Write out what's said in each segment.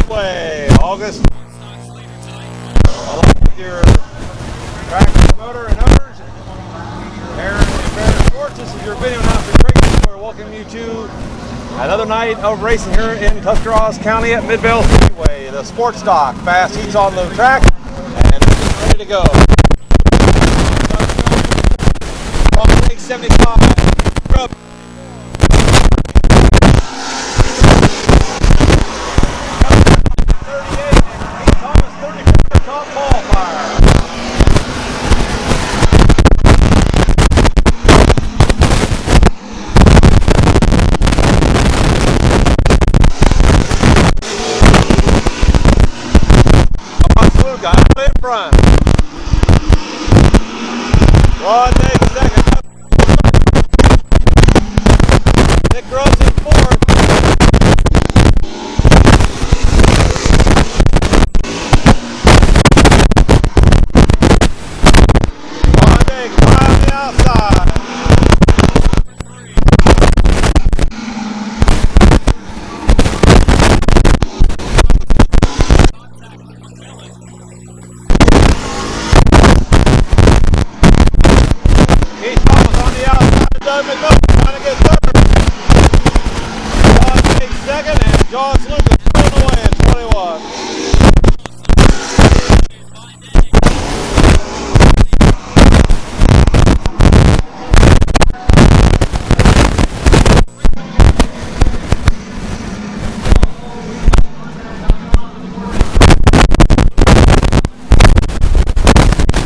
Speedway, August. Along with your track promoter and owners, Aaron and Bear Sports. This is your video announcer, Craig. We're welcoming you to another night of racing here in Tuscarawas County at Midvale Speedway. The sports stock fast heats on the track, and it's ready to go. 75. Up. In front. One day second. Nick Groves in fourth. One day on the outside. Doug McMillan trying to get third. John takes second, and John Lucas pulling away at 21.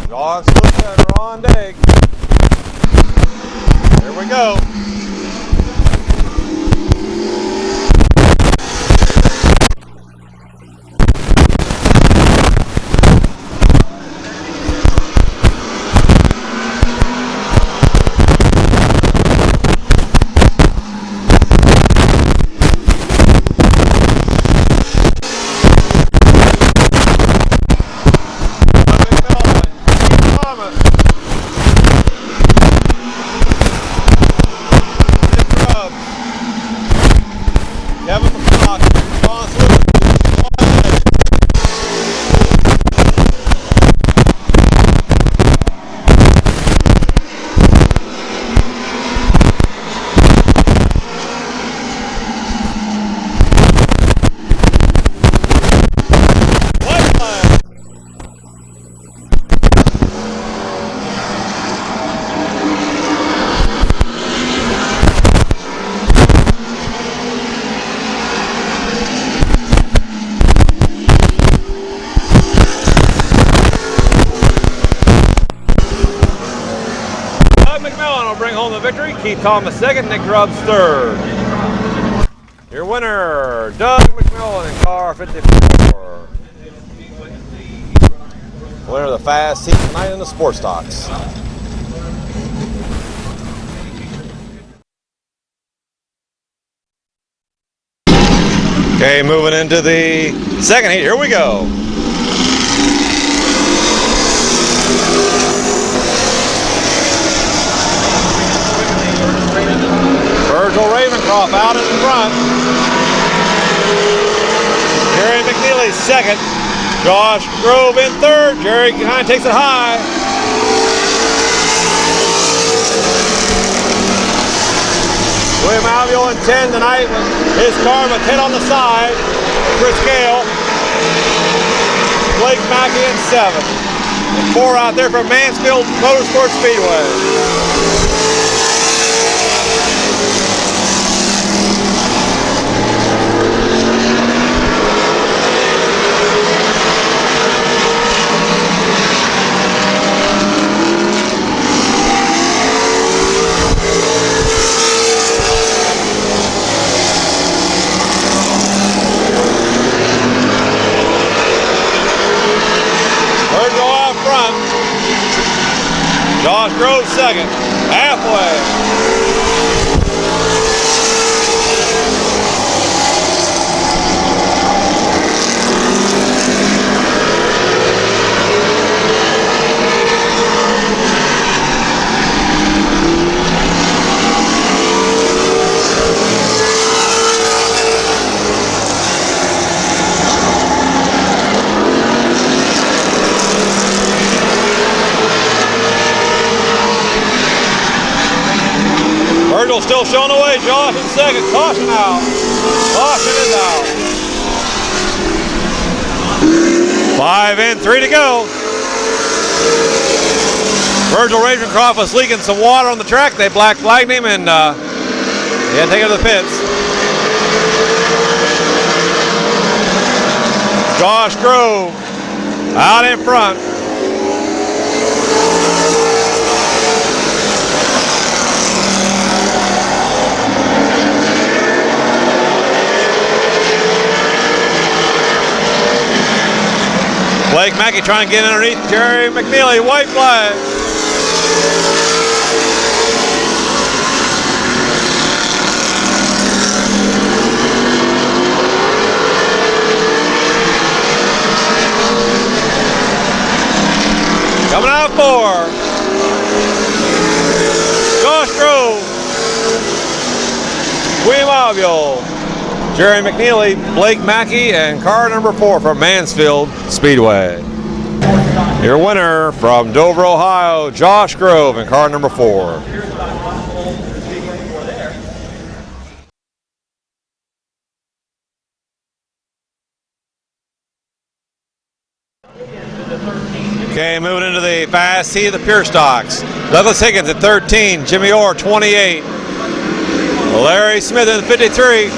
John Lucas and Ron Degg. Here we go. McMillan will bring home the victory. Keith Thomas second, Nick Grubbs third. Your winner, Doug McMillan in car 54. Winner of the fast heat tonight in the sports stocks. Okay, moving into the second heat. Here we go. Virgil Ravencroft out in front. Jerry McNeely second. Josh Grove in third. Jerry kind of takes it high. William Albiol in 10 tonight with his car with 10 on the side. Chris Gale. Blake Mackey in 7. And 4 out there from Mansfield Motorsports Speedway. Josh Grove second, halfway. Mill still showing the way. Josh in second. Caution out. Caution is out. 5 and 3 to go. Virgil Ravencroft was leaking some water on the track. They black flagged him and he had to take it to the pits. Josh Grove out in front. Blake Mackey trying to get underneath Jerry McNeely. White flag. Coming out of 4. Josh Grove. William Avio. Jerry McNeely, Blake Mackey, and car number 4 from Mansfield Speedway. Your winner from Dover, Ohio, Josh Grove, in car number 4. Okay, moving into the fast heat of the pure stocks. Douglas Higgins at 13, Jimmy Orr 28, Larry Smith at 53.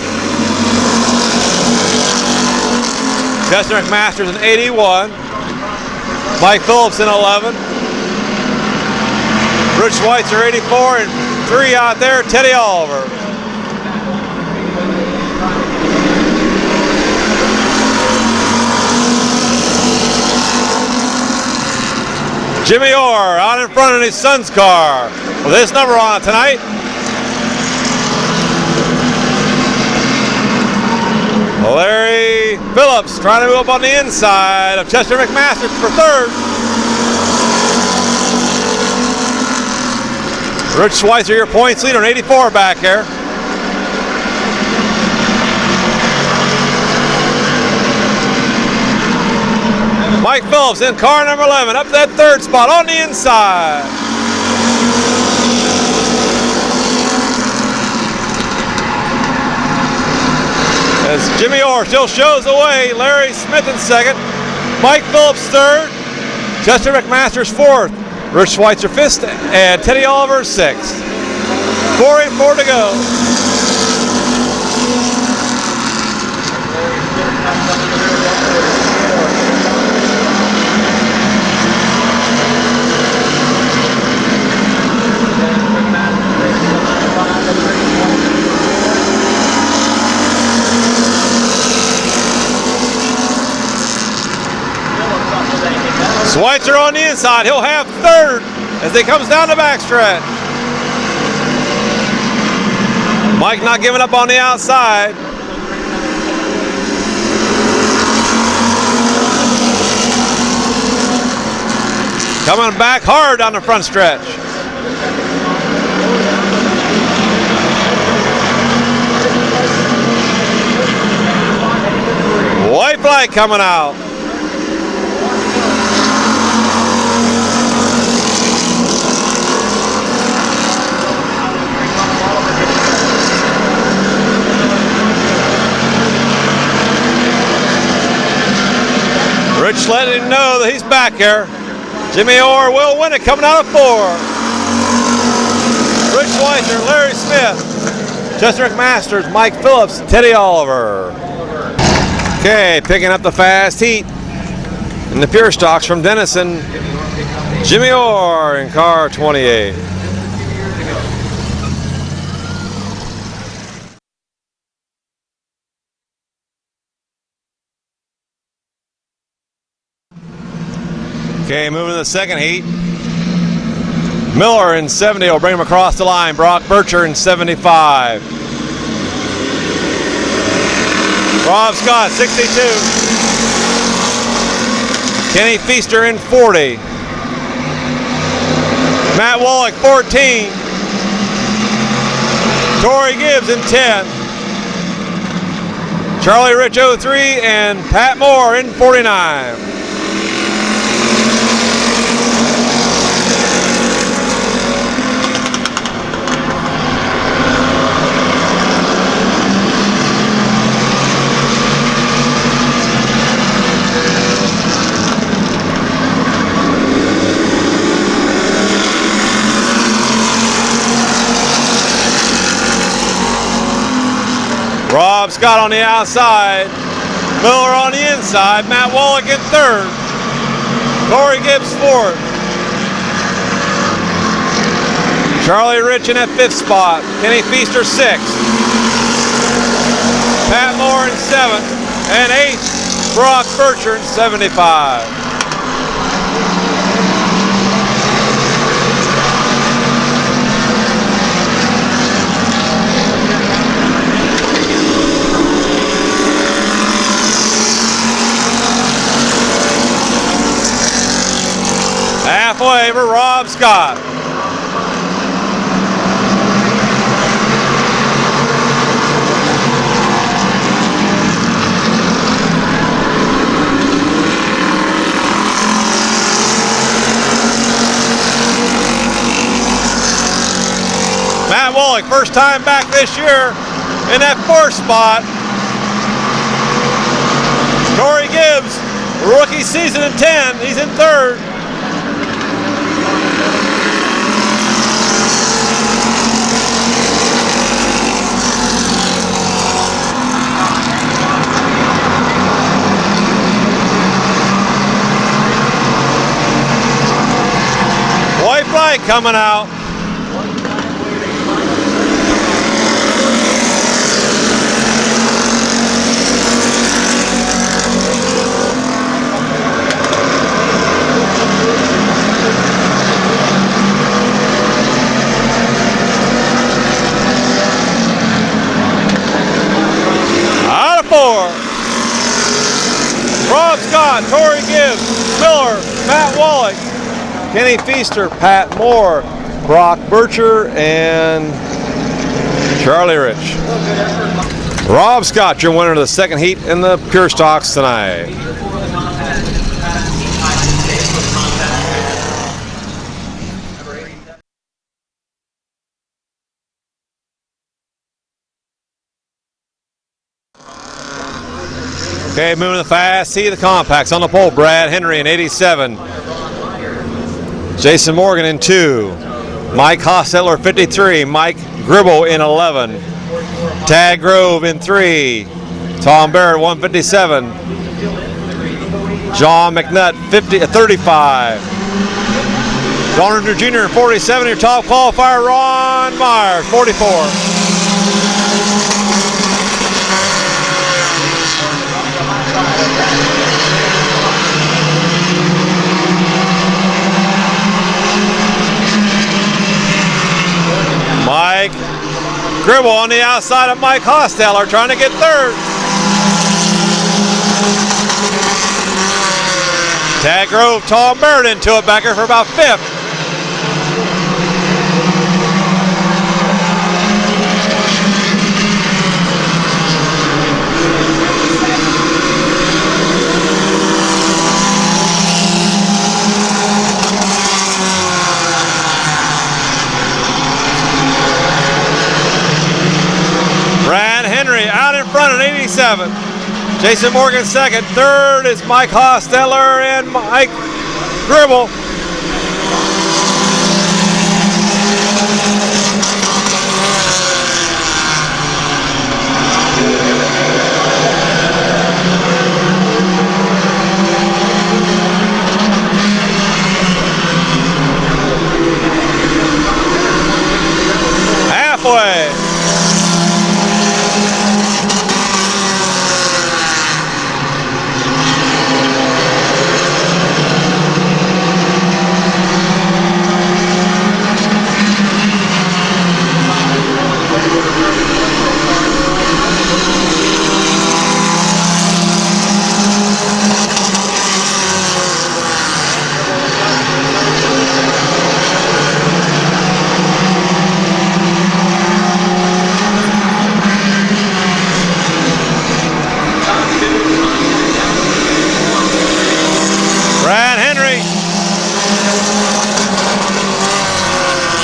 Chester McMasters in 81. Mike Phillips in 11. Rich Schweitzer 84 and 3 out there, Teddy Oliver. Jimmy Orr out in front in his son's car with this number on it tonight. Larry Phillips trying to move up on the inside of Chester McMasters for 3rd. Rich Schweitzer, your points leader, in 84 back here. Mike Phillips in car number 11, up that 3rd spot on the inside. As Jimmy Orr still shows the way, Larry Smith in 2nd, Mike Phillips 3rd, Chester McMasters 4th, Rich Schweitzer 5th, and Teddy Oliver 6th. 4 and 4 to go. Schweitzer on the inside. He'll have 3rd as he comes down the backstretch. Mike not giving up on the outside. Coming back hard on the front stretch. White flag coming out. Rich letting him know that he's back here. Jimmy Orr will win it coming out of 4. Rich Schweitzer, Larry Smith, Chester McMasters, Mike Phillips, Teddy Oliver. Okay, picking up the fast heat in the pure stocks from Denison, Jimmy Orr in car 28. Okay, moving to the second heat. Miller in 70 will bring him across the line. Brock Bircher in 75. Rob Scott, 62. Kenny Feaster in 40. Matt Wallach, 14. Torrey Gibbs in 10. Charlie Rich, 03, and Pat Moore in 49. Scott on the outside. Miller on the inside. Matt Wallach in third. Corey Gibbs fourth. Charlie Rich in that fifth spot. Kenny Feaster sixth. Pat Moore in seventh. And eighth, Brock Bircher in 75. Halfway for Rob Scott. Matt Wallach, first time back this year in that fourth spot. Corey Gibbs, rookie season in 10, he's in third. White flag coming out. Out of four. Rob Scott, Corey Gibbs, Miller, Matt Wallach, Kenny Feaster, Pat Moore, Brock Bircher, and Charlie Rich. Rob Scott, your winner of the second heat in the Pure Stocks tonight. Okay, moving to the fast. See the compacts on the pole. Brad Henry in 87. Jason Morgan in 2. Mike Hostetler 53. Mike Gribble in 11. Tad Grove in 3. Tom Barrett 157. John McNutt 35. Donner Jr. 47. Your top qualifier, Ron Myers 44. Mike Gribble on the outside of Mike Hostetler trying to get third. Tad Grove, Tom Barrett into it back here for about fifth. Brad Henry out in front at 87. Jason Morgan second. Third is Mike Hostetler and Mike Gribble. Halfway.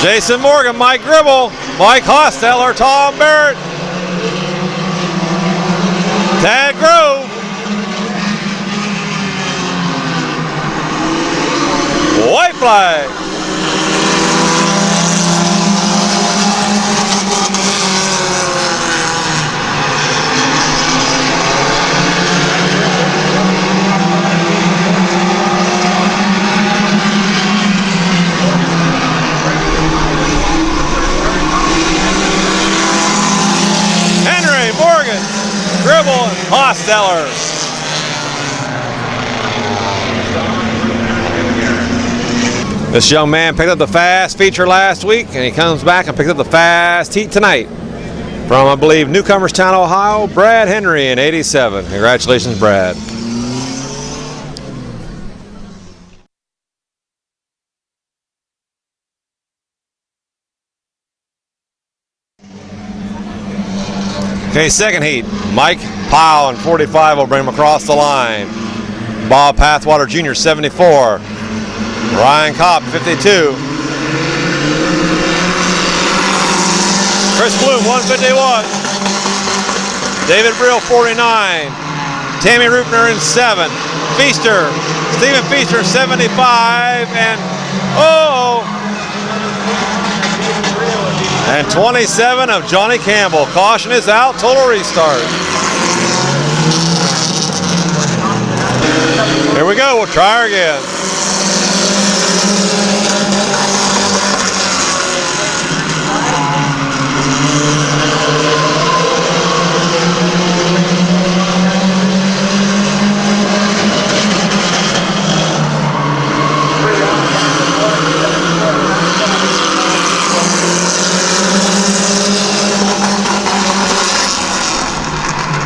Jason Morgan, Mike Gribble, Mike Hostetler, Tom Barrett, Tad Grove, white flag. Zeller. This young man picked up the fast feature last week, and he comes back and picks up the fast heat tonight. From, I believe, Newcomerstown, Ohio, Brad Henry in 87. Congratulations, Brad. Okay, second heat. Mike Powell in 45 will bring him across the line. Bob Pathwater Jr., 74. Ryan Kopp, 52. Chris Bloom, 151. David Brill, 49. Tammy Rupner in 7. Stephen Feaster, 75. And 27 of Johnny Campbell. Caution is out, total restart. Here we go, we'll try her again.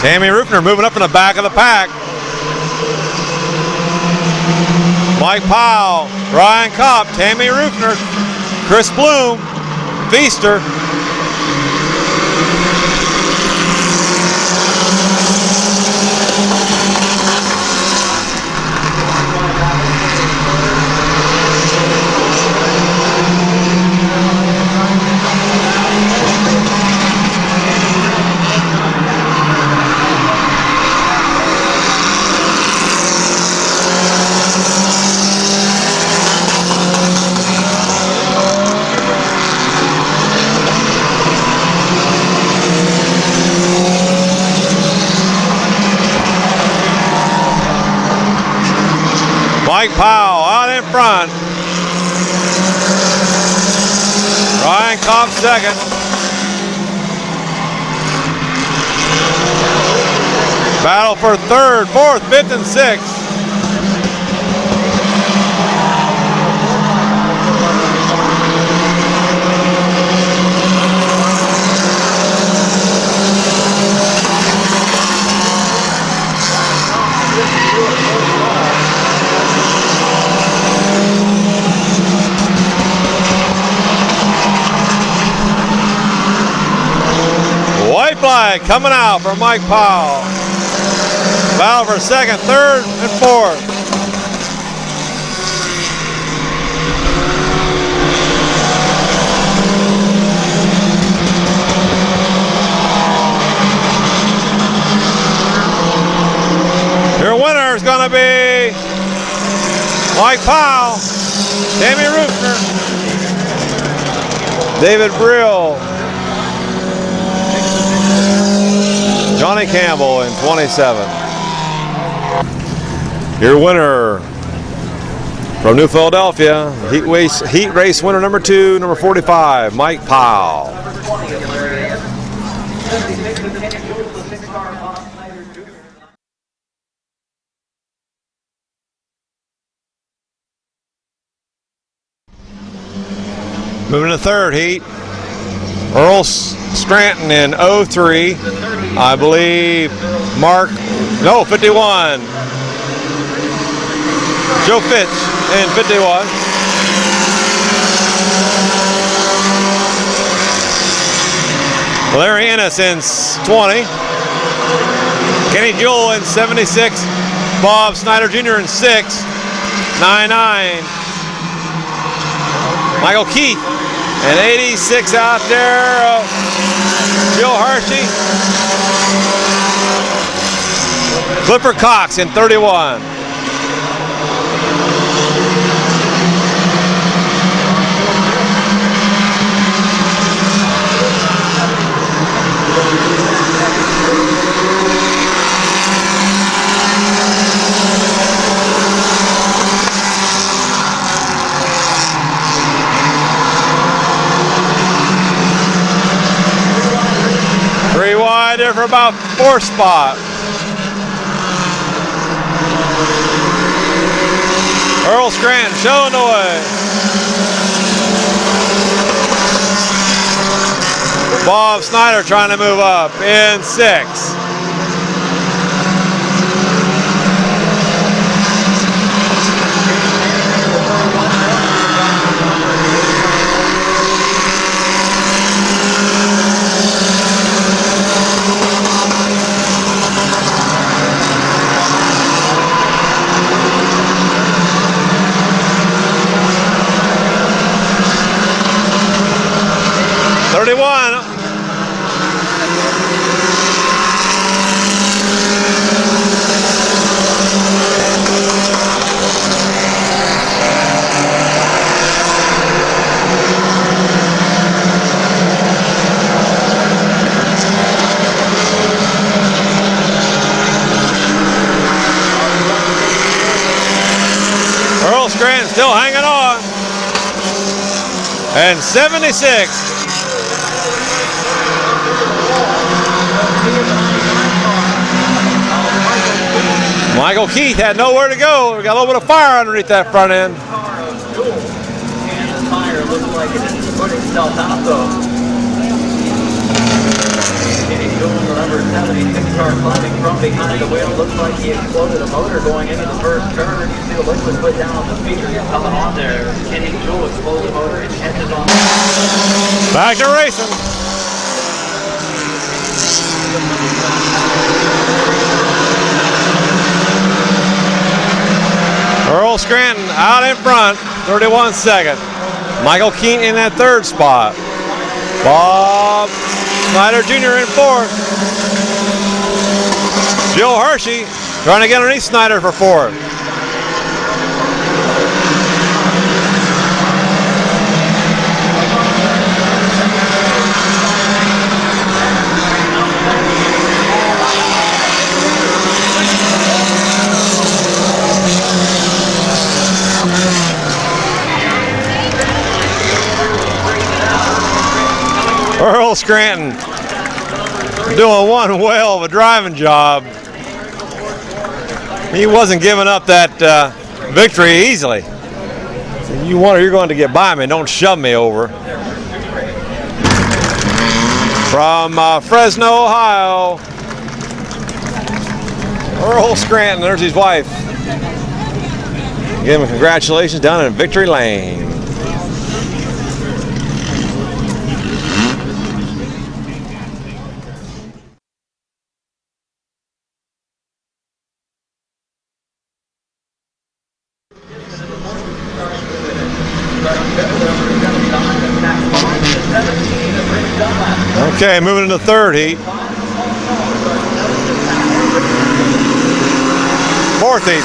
Tammy Rupner moving up in the back of the pack. Mike Powell, Ryan Kopp, Tammy Rupner, Chris Bloom, Feaster. Mike Powell out in front. Ryan Kopp second. Battle for third, fourth, fifth, and sixth. White flag coming out for Mike Powell. Battle for second, third, and fourth. Your winner is going to be Mike Powell, Tammy Rupner, David Brill, Johnny Campbell in 27. Your winner from New Philadelphia, heat race winner number 2, number 45, Mike Powell. Moving to third heat, Earl Scranton in 03. I believe 51. Joe Fitch in 51. Larry Ennis in 20. Kenny Jewell in 76. Bob Snyder Jr. in 6. 99. Michael Keith in 86 out there. Bill Hershey. Clifford Cox in 31. Three wide there for about 4th spot. Earl Scranton showing the way. Bob Snyder trying to move up in 6. Earl Scranton still hanging on. And 76. Michael Keith had nowhere to go. We got a little bit of fire underneath that front end. And the fire looks like it is putting itself out though. Kenny Jones, the number 76 car climbing from behind the wheel. Looks like he exploded a motor going into the first turn. You see the liquid put down on the speaker coming on there. Kenny Jones exploded the motor and catches on. Back to racing. Earl Scranton out in front, 31 second. Michael Keene in that third spot. Bob Snyder Jr. in fourth. Joe Hershey trying to get underneath Snyder for fourth. Earl Scranton doing one whale of a driving job. He wasn't giving up that victory easily. You wonder you're going to get by me, don't shove me over. From Fresno, Ohio, Earl Scranton, there's his wife. Give him congratulations down in Victory Lane. Okay, moving into third heat. Fourth heat.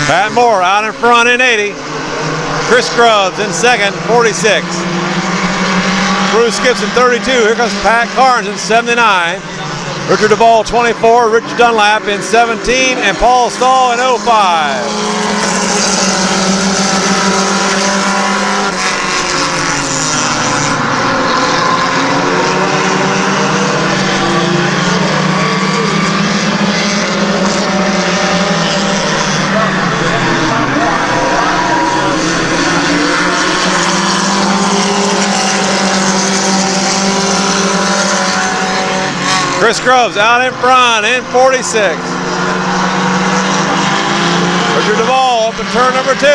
Pat Moore out in front in 80. Chris Grubbs in second, 46. Bruce Skips in 32. Here comes Pat Carnes in 79. Richard Duvall, 24. Richard Dunlap in 17. And Paul Stahl in 05. Chris Grubbs out in front in 46. Richard Duvall up to turn number 2.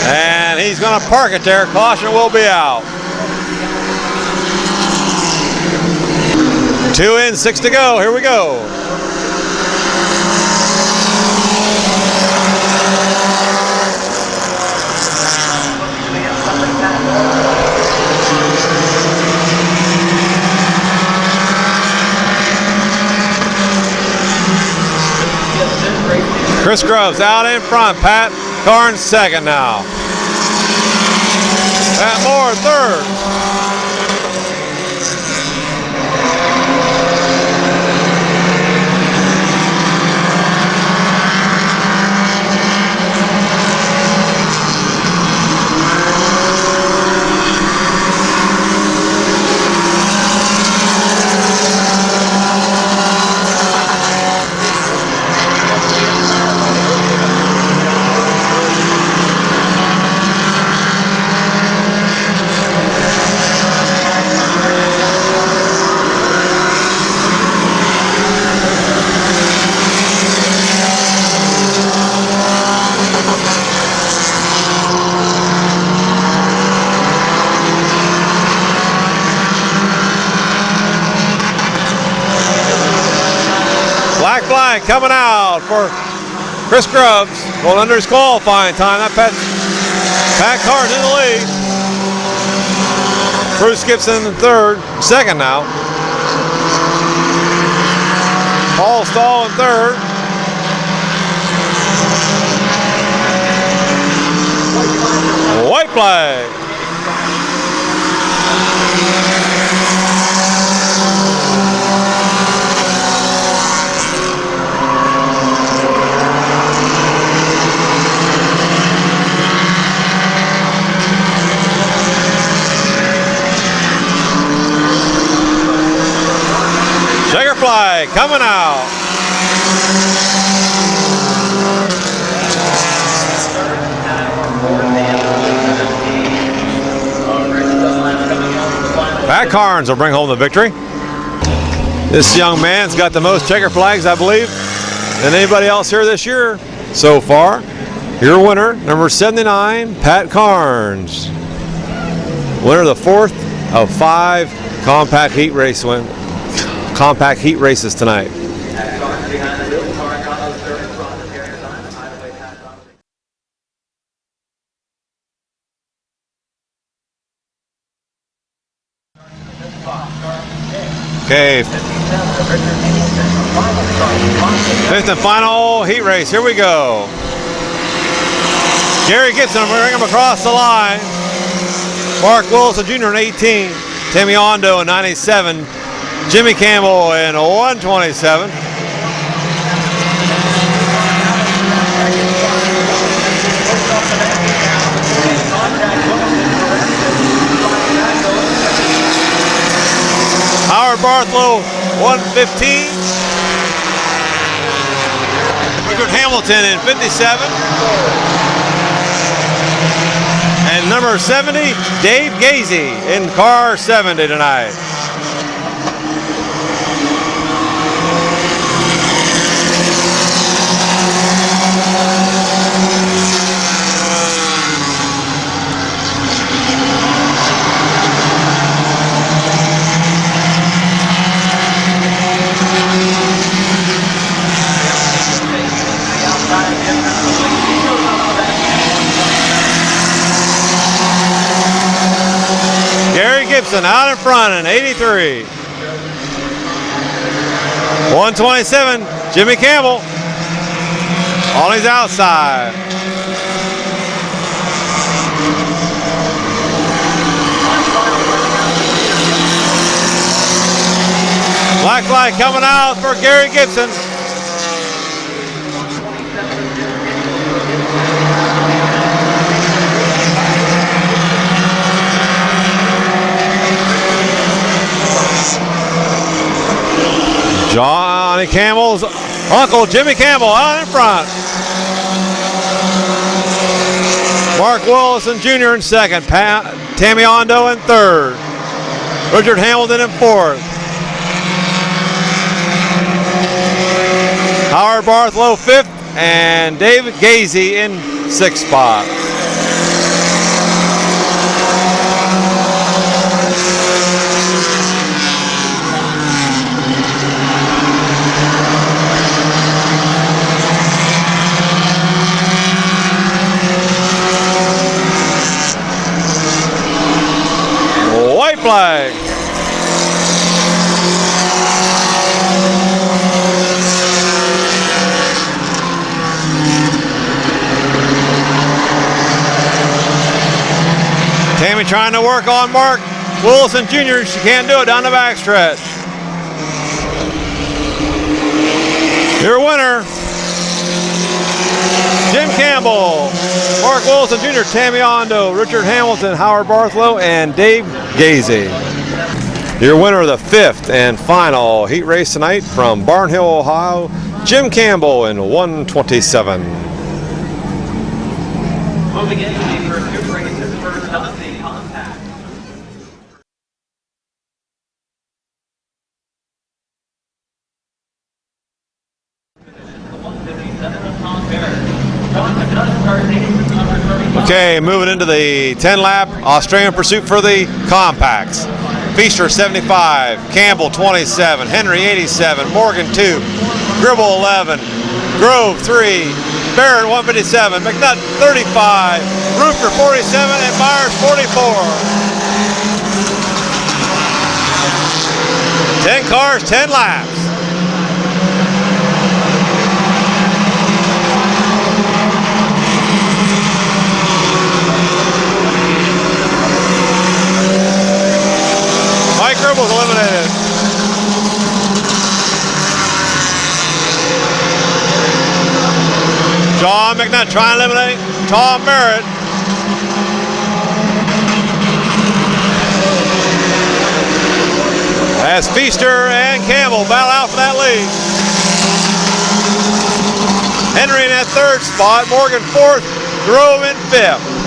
And he's going to park it there. Caution will be out. 2 in, 6 to go. Here we go. Chris Grubbs out in front. Pat Carnes second now. Pat Moore third. Black flag coming out for Chris Grubbs, going under his qualifying time. That Pat Carr's in the lead. Bruce Gibson in second now. Paul Stahl in third. White flag. Checker flag coming out. Pat Carnes will bring home the victory. This young man's got the most checker flags, I believe, than anybody else here this year so far. Your winner, number 79, Pat Carnes. Winner of the 4th of 5 compact heat races tonight. Okay, 5th and final heat race. Here we go. Gary Gibson, I'm going to bring him across the line. Mark Wilson Jr. in 18. Timmy Ondo in 97. Jimmy Campbell in 127. Howard Barthlow, 115. Richard Hamilton in 57. And number 70, Dave Gazy in car 70 tonight. Gibson out in front in 83. 127, Jimmy Campbell on his outside. Black flag coming out for Gary Gibson. Johnny Campbell's uncle, Jimmy Campbell, out in front. Mark Willison Jr. in second. Tammy Ondo in third. Richard Hamilton in fourth. Howard Barthlow fifth. And David Gazy in sixth spot. White flag. Tammy trying to work on Mark Willison Jr. She can't do it down the backstretch. Your winner, Jim Campbell, Mark Willison Jr., Tammy Ondo, Richard Hamilton, Howard Barthlow, and Dave Gazy. Your winner of the fifth and final heat race tonight from Barnhill, Ohio, Jim Campbell in 127. Moving into the first two races for Tennessee Contact. Okay, moving into the 10-lap Australian pursuit for the compacts. Feaster 75, Campbell 27, Henry 87, Morgan 2, Gribble 11, Grove 3, Barrett 157, McNutt 35, Roofer 47, and Myers 44. 10 cars, 10 laps. Mike Gribble's eliminated. John McNutt trying to eliminate Tom Barrett. As Feaster and Campbell battle out for that lead. Henry in that third spot, Morgan fourth, Grove in fifth.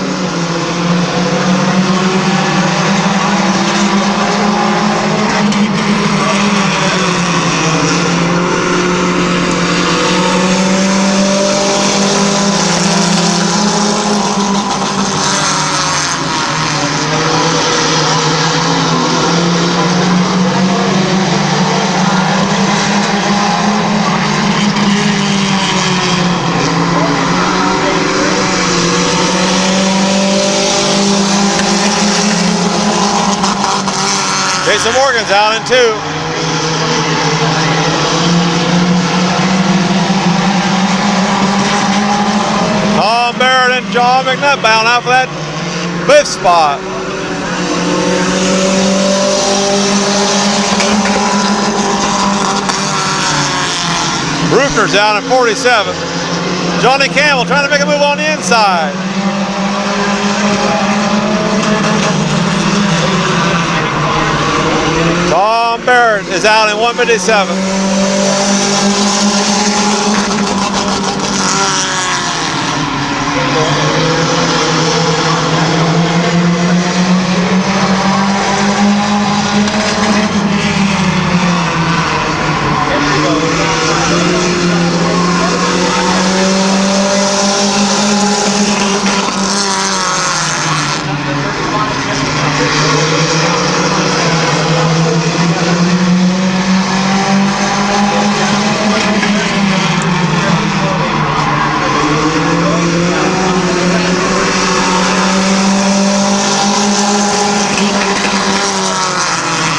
Jason Morgan's out in two. Tom Barrett and John McNutt bound out for that fifth spot. Bruckner's out in 47. Johnny Campbell trying to make a move on the inside. Tom Barrett is out in 157.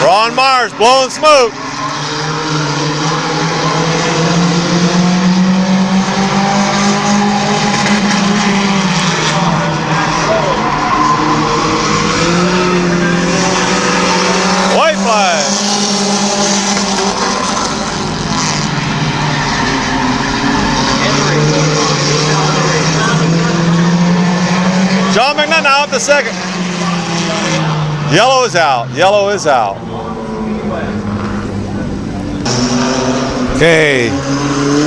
Ron Myers blowing smoke. White flag. John McNutt now up to second. Yellow is out. Yellow is out. Okay,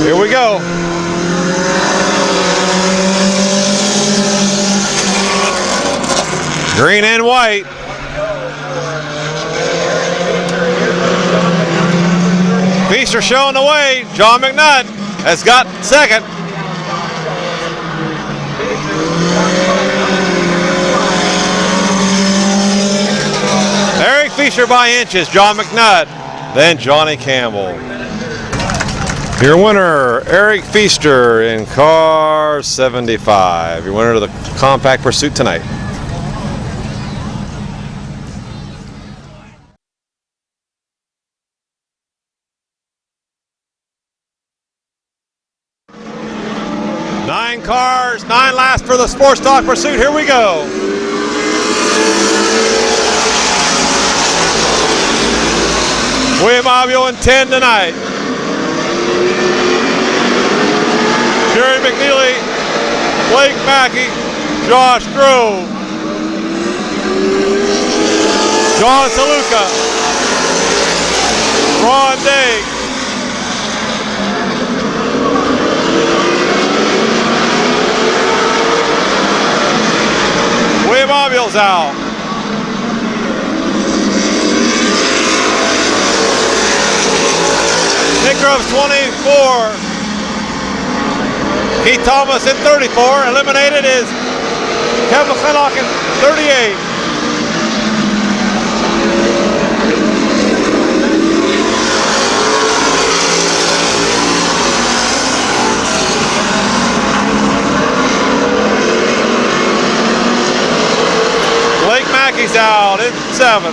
here we go. Green and white. Feaster showing the way. John McNutt has got second. Eric Feaster by inches. John McNutt, then Johnny Campbell. Your winner, Eric Feaster in car 75. Your winner of the compact pursuit tonight. Nine cars, 9 laps for the sports talk pursuit. Here we go. William Avio in 10 tonight. Jerry McNeely, Blake Mackey, Josh Grove, John Saluka, Ron Day, William Avio's out. Nick Grove's 24. Keith Thomas in 34. Eliminated is Kevin McClintock in 38. out in 7th.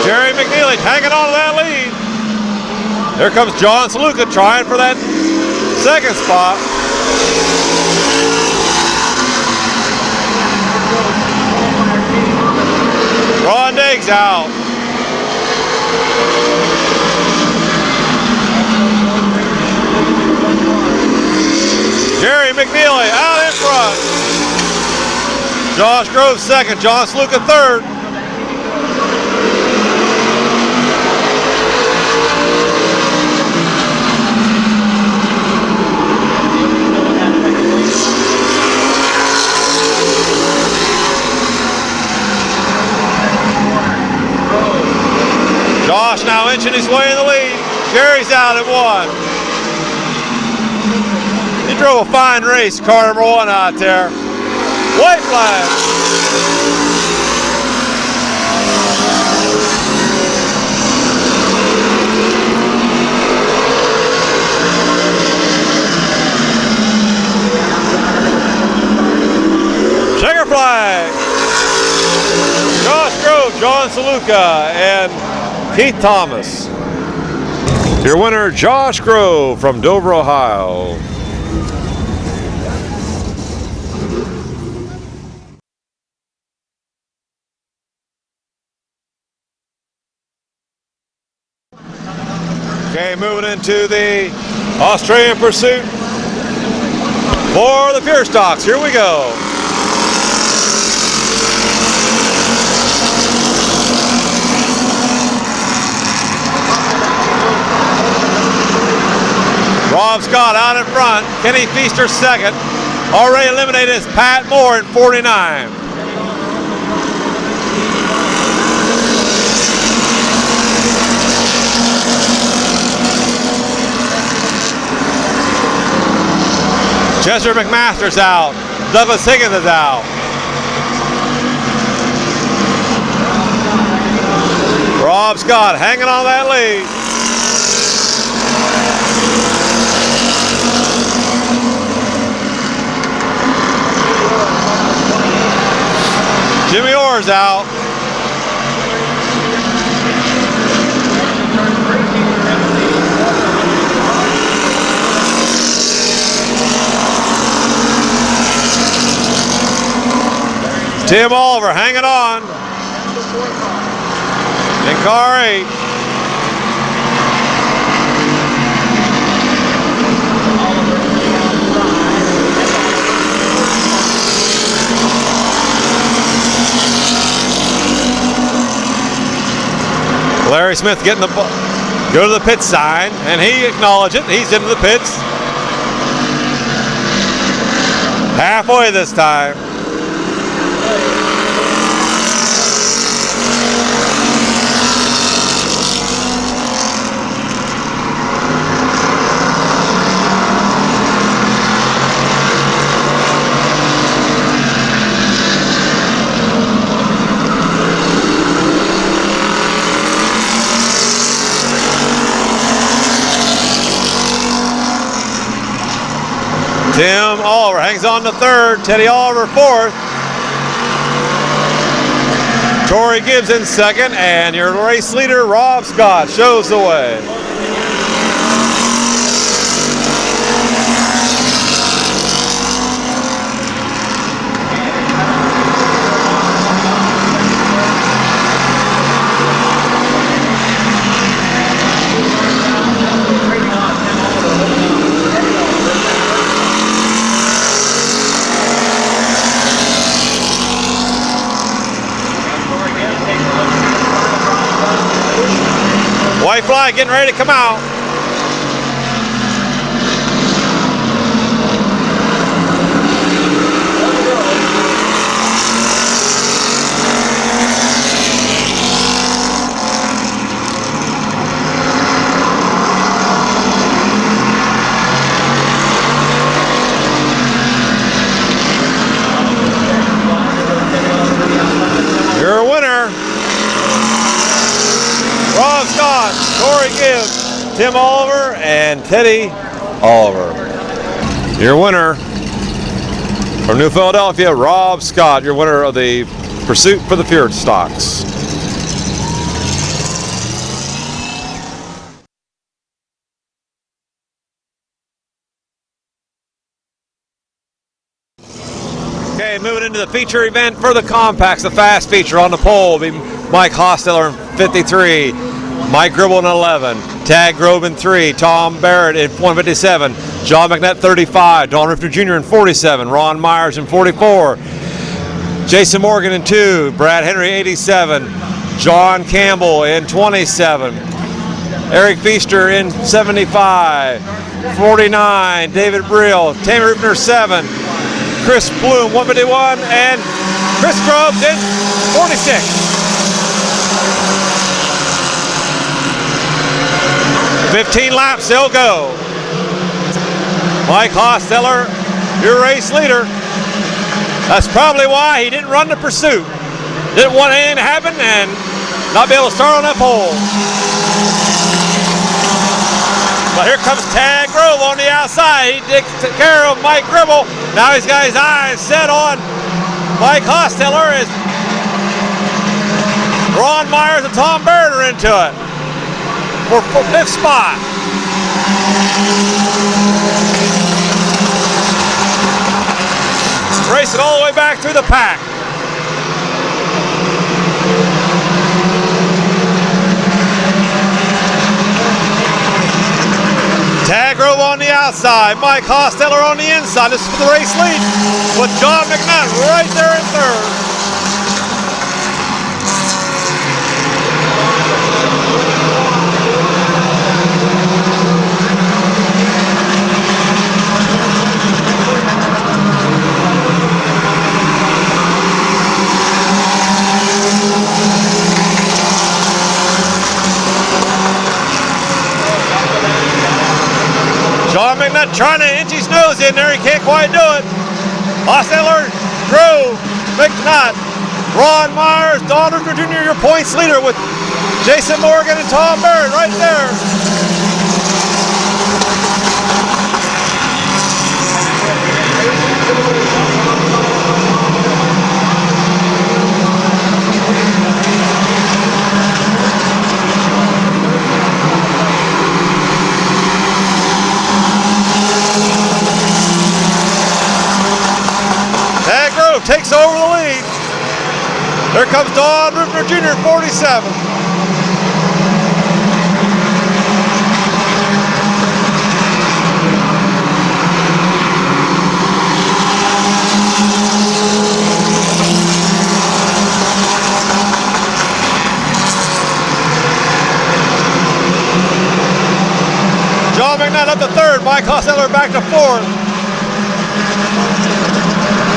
Jerry McNeely hanging on to that lead. Here comes John Saluka trying for that 2nd spot. Ron Diggs out. Jerry McNeely out in front. Josh Grove 2nd, John Saluka 3rd. Josh now inching his way in the lead. Jerry's out at 1. He drove a fine race, car number 1 out there. White flag. Checker flag. Josh Grove, John Saluka, and Keith Thomas. Your winner, Josh Grove from Dover, Ohio. Okay, moving into the Australian pursuit for the pure stocks. Here we go. Rob Scott out in front. Kenny Feaster 2nd. Already eliminated is Pat Moore in 49. Chester McMaster's out. Douglas Higgins is out. Rob Scott hanging on that lead. Jimmy Orr's out. Tim Oliver hanging on in car 8. Larry Smith getting the go to the pit sign, and he acknowledged it. He's into the pits. Halfway this time. Tim Oliver hangs on to 3rd. Teddy Oliver 4th. Torrey Gibbs in 2nd, and your race leader, Rob Scott, shows the way. White flag getting ready to come out. Your winner, Tim Oliver and Teddy Oliver. Your winner from New Philadelphia, Rob Scott, your winner of the Pursuit for the Fjord Stocks. Okay, moving into the feature event for the compacts, the fast feature on the pole will be Mike Hosteller in 53, Mike Gribble in 11, Tag Grove in 3, Tom Barrett in 157, John McNutt 35, Don Rifter Jr. in 47, Ron Myers in 44, Jason Morgan in 2, Brad Henry 87, John Campbell in 27, Eric Feaster in 75, 49, David Brill, Tammy Rupner 7, Chris Bloom 151, and Chris Groves in 46. 15 laps, they'll go. Mike Hosteller, your race leader. That's probably why he didn't run the pursuit. Didn't want anything to happen and not be able to start on that pole. But here comes Tag Grove on the outside. He took care of Mike Gribble. Now he's got his eyes set on Mike Hosteller as Ron Myers and Tom Barrett are into it for fifth spot. Racing all the way back through the pack. Tag Grove on the outside, Mike Hosteller on the inside. This is for the race lead with John McNutt right there in third. John McNutt trying to inch his nose in there. He can't quite do it. Hosteller, Grove, McNutt, Ron Myers, Don Rupner Jr., your points leader with Jason Morgan and Tom Barrett right there. Takes over the lead. There comes Don Rupner Jr., 47. John McNutt up to third. Mike Hosteller back to fourth.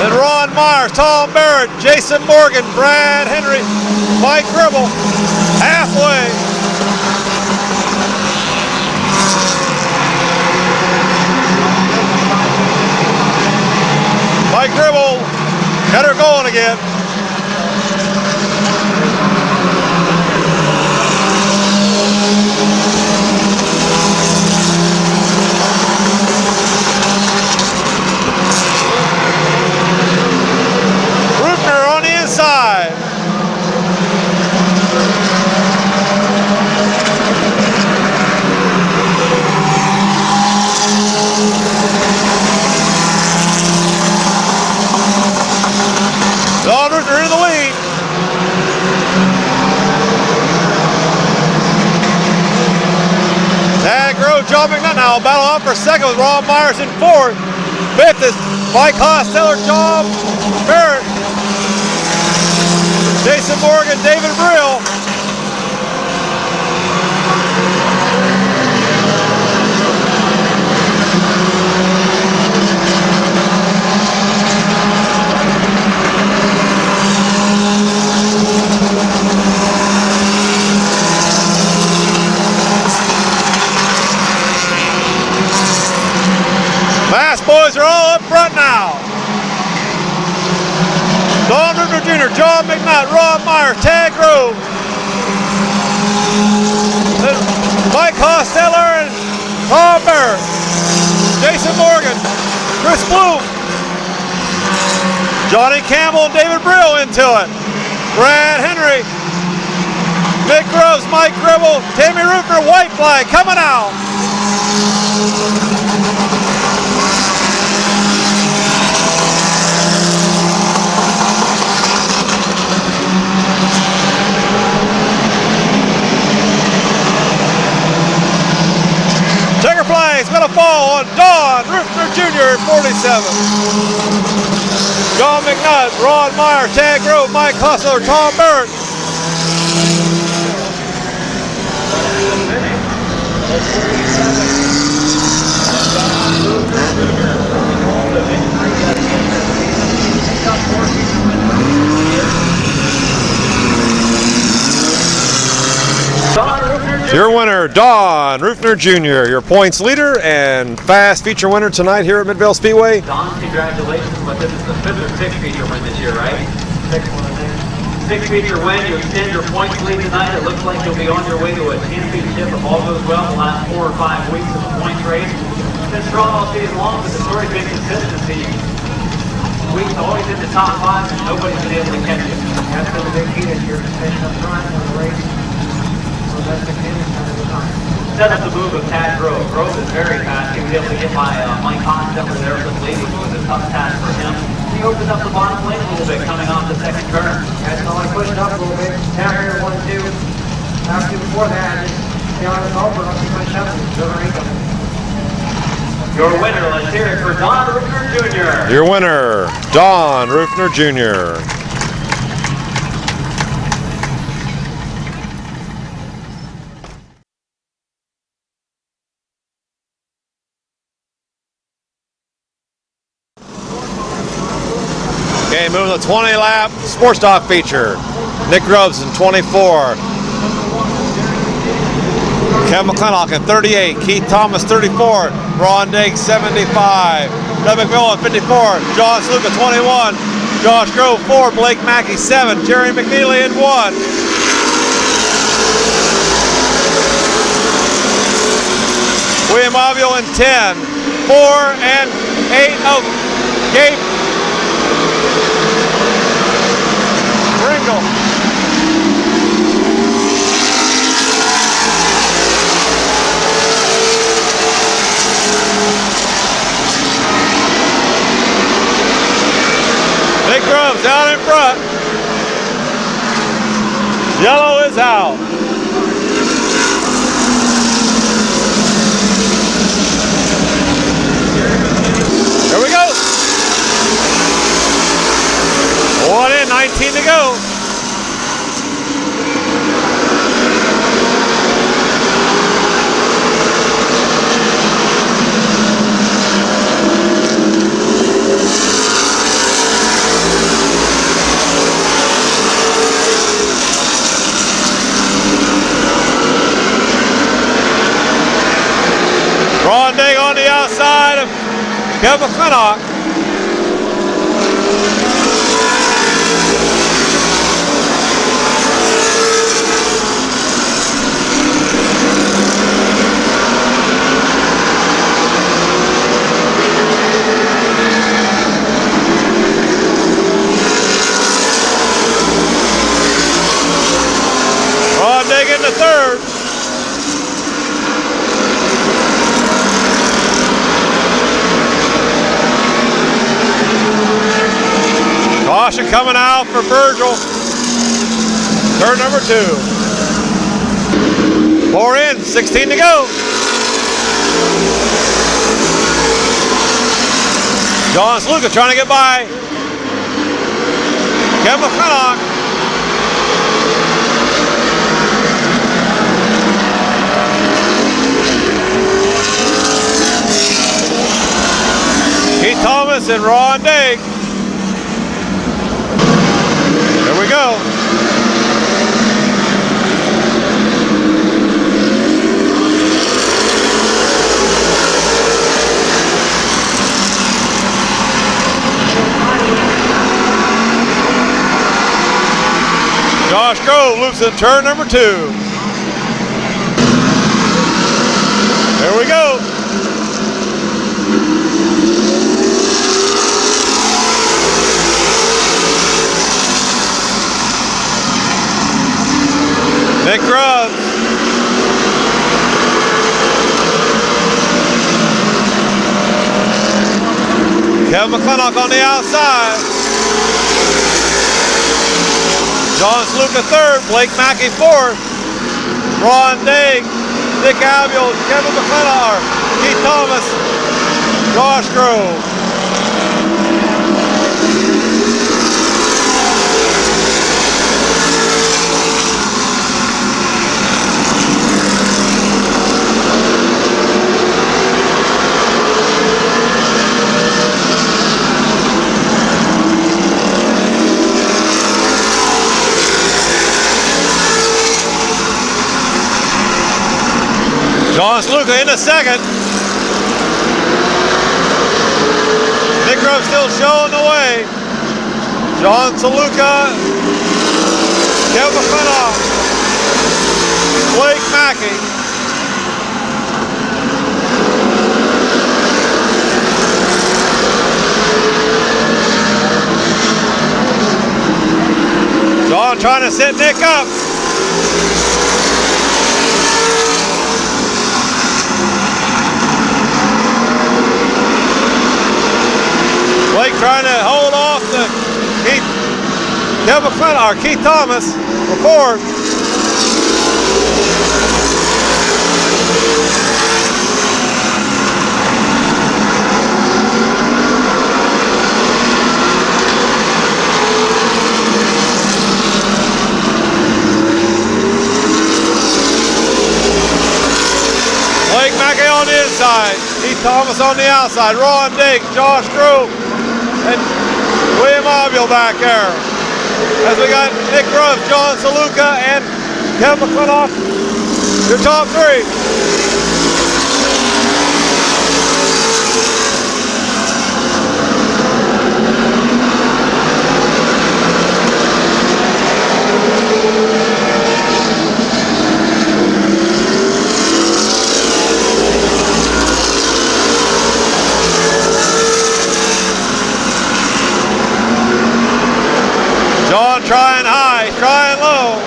Then Ron Myers, Tom Barrett, Jason Morgan, Brad Henry, Mike Gribble, halfway. Mike Gribble got her going again. Don Rupner in the lead. Tag Grove, John McNutt now battle on for second with Ron Myers in fourth. Fifth is Mike Hosteller, John Barrett, Jason Morgan, David Brill. Fast boys are all up front now. Don Rupner Jr., John McNutt, Ron Myers, Tag Grove. Mike Hosteller and Tom Barrett. Jason Morgan, Chris Bloom, Johnny Campbell and David Brill into it. Brad Henry, Nick Groves, Mike Gribble, Tammy Rupner, white flag coming out. Checker flag is going to fall on Don Rupner Jr. 47. John McNutt, Ron Meyer, Tad Grove, Mike Hustler, Tom Barrett. Your winner, Don Rupner Jr., your points leader and fast feature winner tonight here at Midvale Speedway. Don, congratulations, but this is the 5th or 6th feature win this year, right? 6th feature win, you extend your points lead tonight. It looks like you'll be on your way to a championship if all goes well the last 4 or 5 weeks of the points race. It's been strong all season long, but the story's been consistency. Weeks always in the top 5 and nobody's been able to catch you. That's been a big key this year, finishing up front in the race. Set up the move of Tad Grove. Grove is very fast. He was able to get by Mike Hosteller there for the lead, which was a tough task for him. He opened up the bottom lane a little bit coming off the second turn. That's all I pushed up a little bit. Down here, 1, 2. After before that, just down the over, up too much up. Your winner, let's hear it for Don Rupner Jr. Your winner, Don Rupner Jr. Okay, moving to the 20 lap sports dog feature. Nick Groves in 24. Kevin McClintock in 38. Keith Thomas 34. Ron Digg 75. Doug McMillan 54. John Sluka 21. Josh Grove 4. Blake Mackey 7. Jerry McNeely in 1. William Avio in 10. 4 and 8. Oh, Gabe Ringle. Nick Groves out in front. Yellow is out. Here we go. 1 in, 19 to go. Ron Digg on the outside of Kevin McClintock. Ron Digg in the third. Caution coming out for Virgil. Turn number 2. 4 in, 16 to go. John Sluka trying to get by Kevin McClintock. Keith Thomas and Ron Digg. Here we go. Josh Grove loops in turn number 2. Kevin McClintock on the outside. John Sluka third, Blake Mackey fourth. Ron Dake, Nick Abiel, Kevin McClintock, Keith Thomas, Josh Grove. John Sluka in the second. Nick Grove still showing the way. John Sluka, Kevin McClintock, Blake Mackey. John trying to set Nick up. Blake trying to hold off the Kevin McClintock, or Keith Thomas for fourth. Blake Mackey on the inside, Keith Thomas on the outside, Ron Dake, Josh Grove, and William Abiel back there. As we got Nick Grove, John Sluka, and Kevin McClintock, your top three. John trying high, trying low.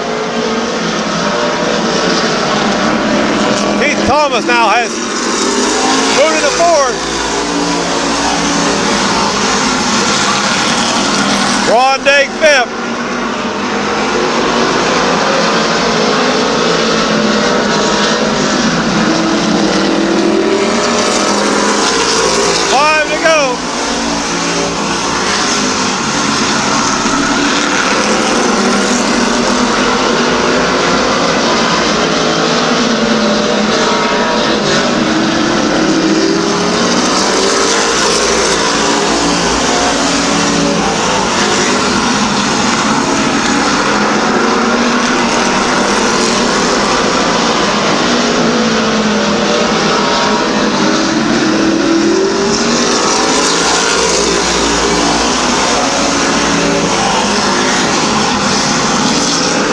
Keith Thomas now has moved into fourth. Ron Dake fifth. Five to go.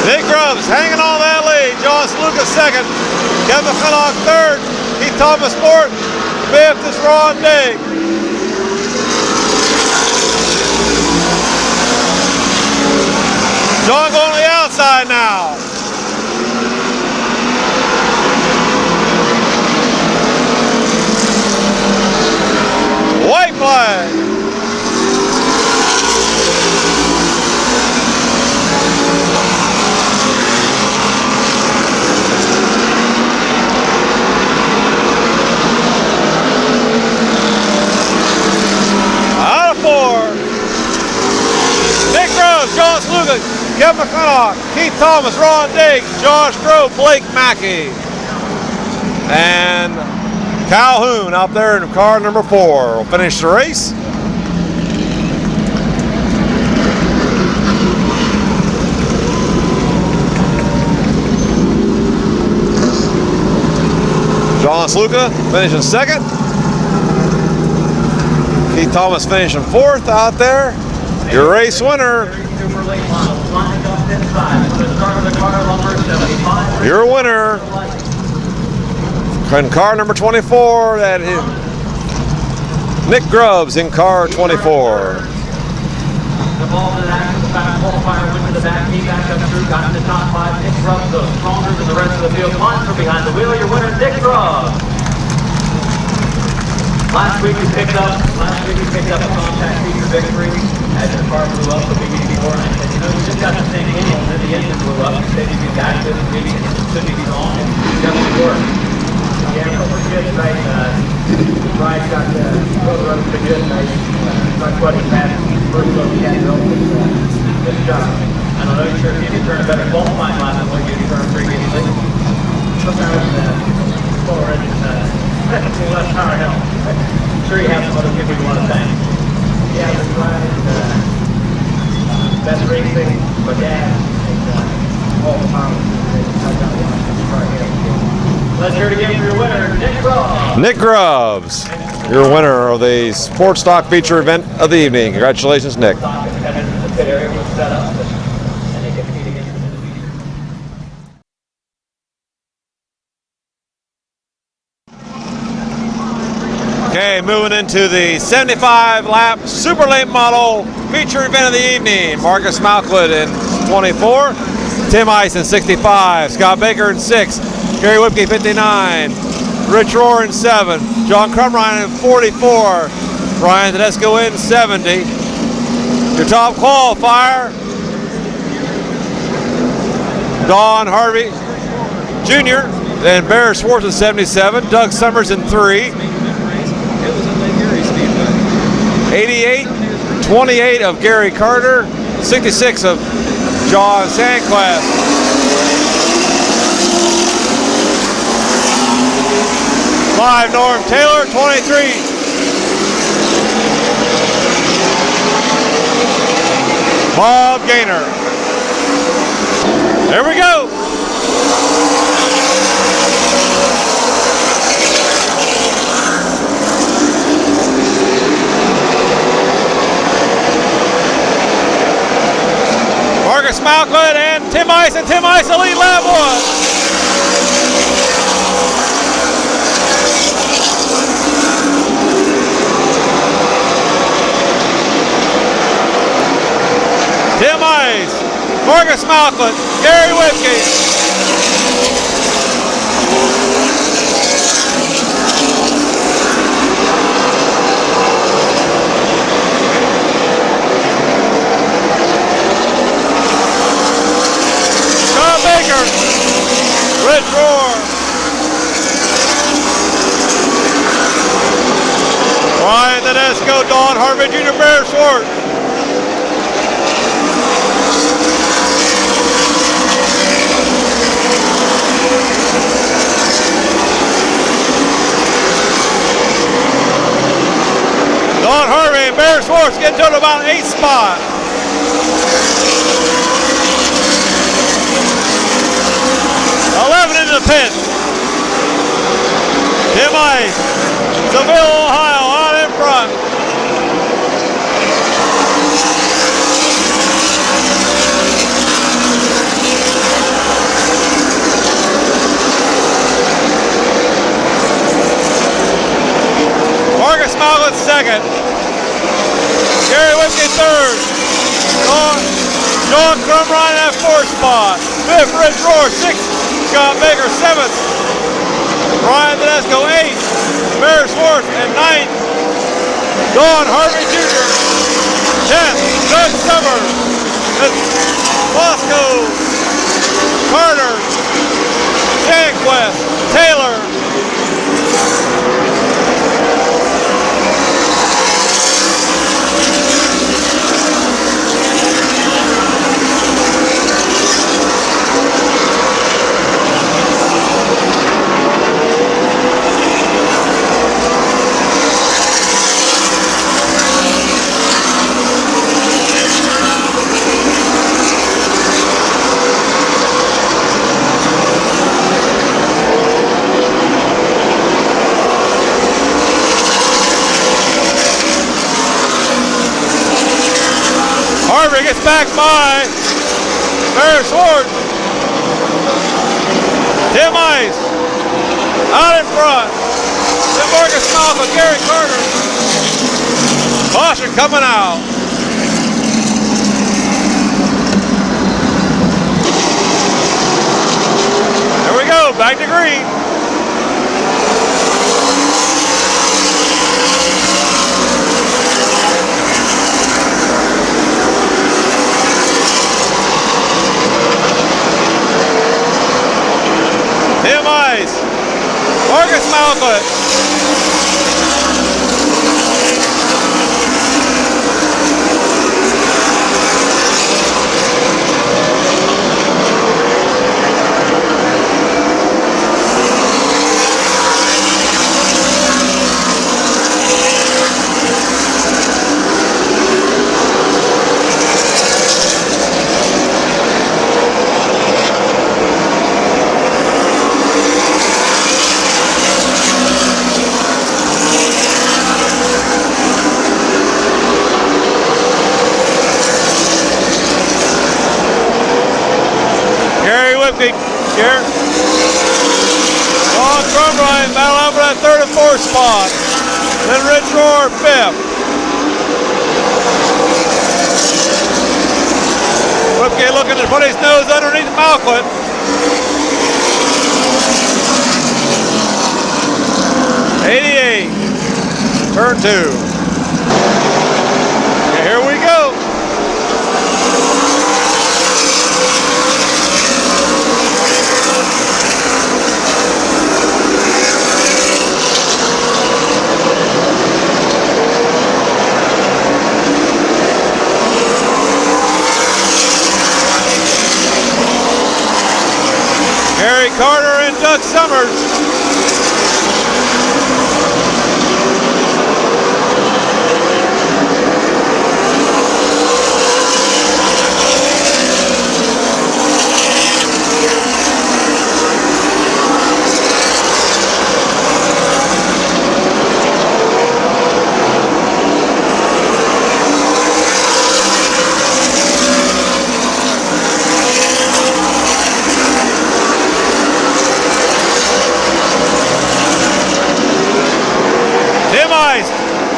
Nick Grubbs hanging on that lead. John Sluka second. Kevin McClintock third. Keith Thomas fourth. Fifth is Ron Dake. John going to the outside now. White flag. Nick Grove, John Sluka, Kevin McClintock, Keith Thomas, Ron Dake, Josh Grove, Blake Mackey, and Calhoun out there in car number 4 will finish the race. John Sluka finishing second. Keith Thomas finishing 4th out there. Your race winner. Your winner. In car number 24, that is Nick Grubbs in car 24. The ball to that qualifier went to the back, he back up through, got in the top 5. Nick Grubbs, though stronger than the rest of the field. One from behind the wheel, your winner, Nick Grubbs. Last week we picked up a contact feature victory as your car blew up the week before, and I said, you know, you just got the same deal, and then the engine blew up. You said you'd be back with it, maybe it should be strong, and it definitely worked. Yeah, but we're good tonight. Ryan got the road running pretty good tonight. Not quite as bad as the first one we had to open. Good job. I don't know, you sure if you turn a better qualifying lap than what you turned previously. Sometimes slower engine, less power help. I'm sure you have some other people you want to thank. Yeah, the Ryan, best racing, my dad, and all the power. Let's hear it again for your winner, Nick Grubbs. Nick Grubbs, your winner of the Sports Stock Feature event of the evening. Congratulations, Nick. The pit area was set up, and they compete against the Mid-Vid. Okay, moving into the 75-lap Super Late Model Feature event of the evening. Marcus Malklid in 24, Tim Ice in 65, Scott Baker in 6, Gary Whipke 59, Rich Rohr in 7, John Crumrine in 44, Ryan Tedesco in 70. Your top qualifier, Don Harvey Jr., then Barry Schwartz in 77, Doug Summers in 3, 88, 28 of Gary Carter, 66 of John Sandquist. 5 Norm Taylor, 23 Bob Gaynor. There we go. Marcus Malklid and Tim Ice the lead lap 1. Tim Ice, Marcus Malklid, Gary Whipke. Scott Baker, Rich Rohr. Ryan Tedesco, Don Harvey Jr., Barry Schwartz. Don Harvey and Barry Schwartz get to about 8th spot. In the pit. Tim Ice, Seville, Ohio, out in front. Marcus Malklid second. Gary Whipke third. John Crumrine at 4th spot. 5th, Rich Rohr, 6th. Scott Baker 7th, Ryan Tedesco 8th, Barry Schwartz and 9th, Don Harvey Jr. 10th, Doug Summers, Bosco, Carter, Sandquist, Taylor. Harvey gets back by Barry Schwartz. Tim Ice out in front. Then Marcus Malklid, Gary Carter. Caution coming out. There we go, back to green. Marcus Malcolm. Here. Long Drum Ryan battle out for that 3rd and 4th spot. Then Rich Roar 5th. Whipke looking to put his nose underneath Malquit. '88. Turn 2. Okay, here we go. Gary Carter and Doug Summers.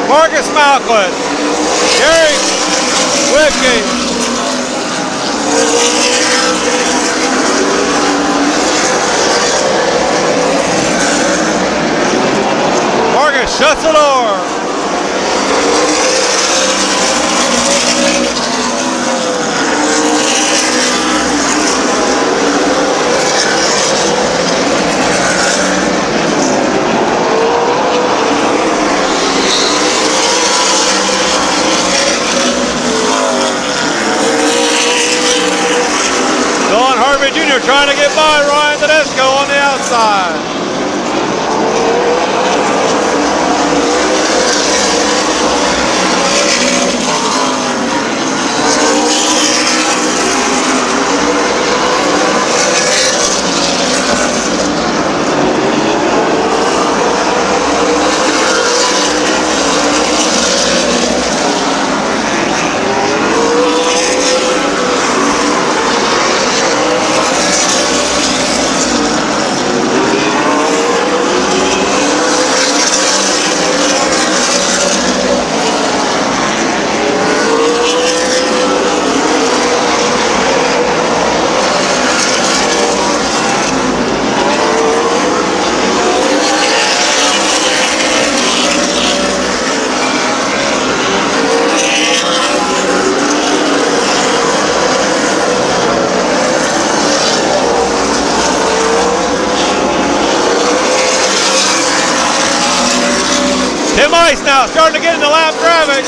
Marcus Malquit, Gary Whipke, Marcus shuts the door. Jr. trying to get by Ryan Tedesco on the outside. Tim Ice now starting to get into lap traffic.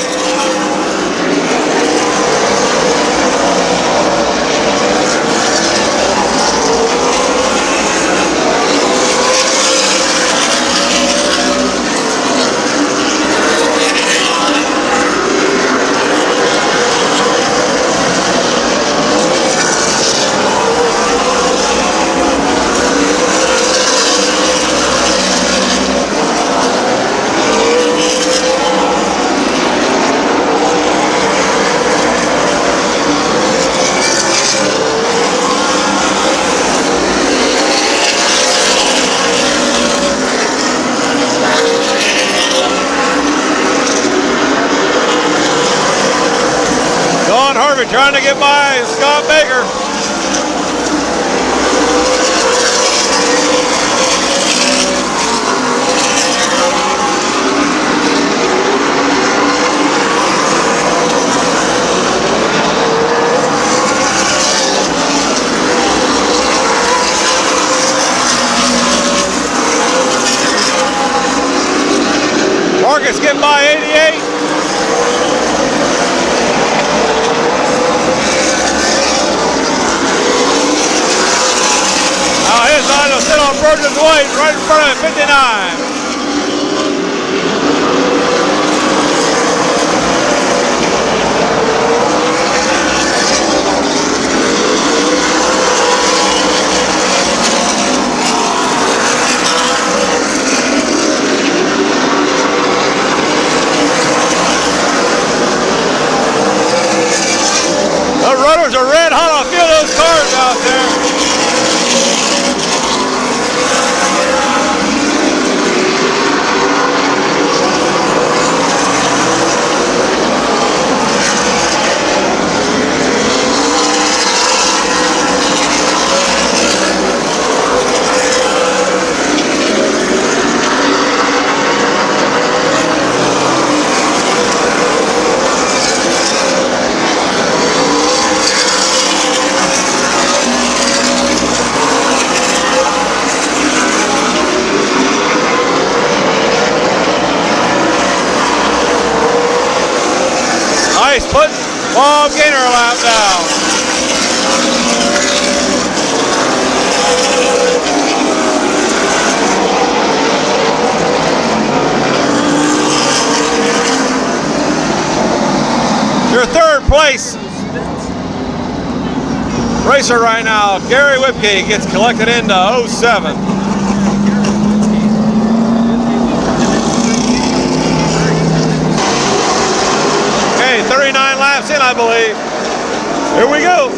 Trying to get by Scott Baker. Marcus getting by 88. Now his line will sit on Burgess White right in front of him, 59. The runners are red hot. I feel those cars out there. Nice put. Bob Gainer lap down. Your third place racer right now, Gary Whipke, gets collected into 07. Okay, 39 laps in, I believe. Here we go.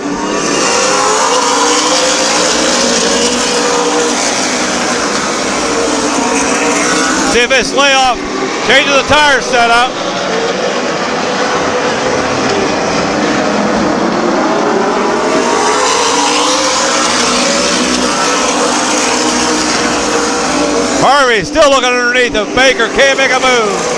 See if this layoff changes the tire setup. Harvey still looking underneath him. Baker can't make a move.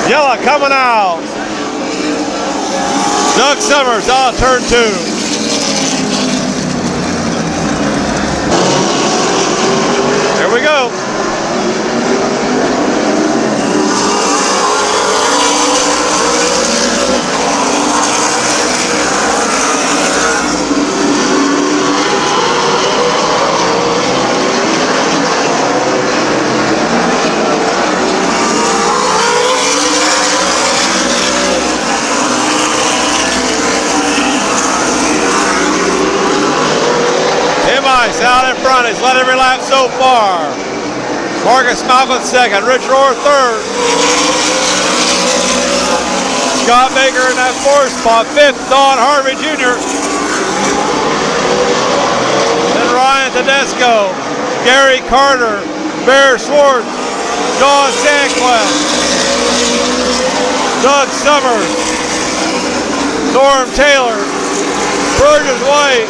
Yella coming out. Doug Summers on turn 2. Here we go. Out in front, he's led every lap so far. Marcus Malcolm second, Rich Rohr third. Scott Baker in that fourth spot, fifth, Don Harvey Jr. Then Ryan Tedesco, Gary Carter, Bear Schwartz, John Sanquest, Doug Summers, Norm Taylor, Burgess White,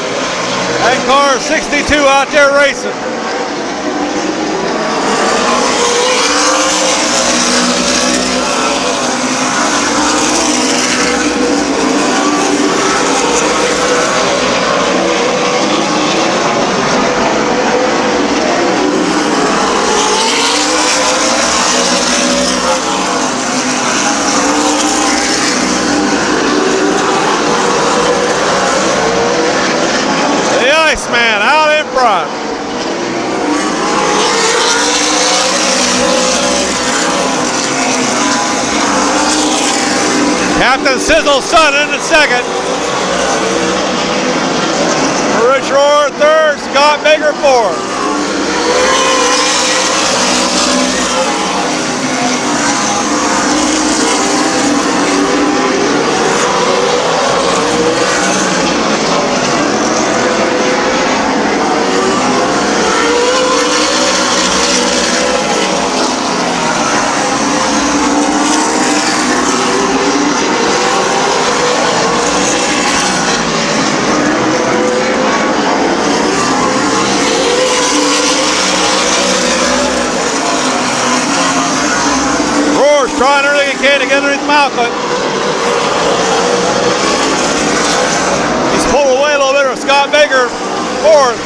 and car 62 out there racing. Man out in front. Captain Sizzle's son in the second. Rich Rohr third, Scott Baker fourth. trying everything he can to get underneath Malcolm. He's pulled away a little bit from Scott Baker, fourth.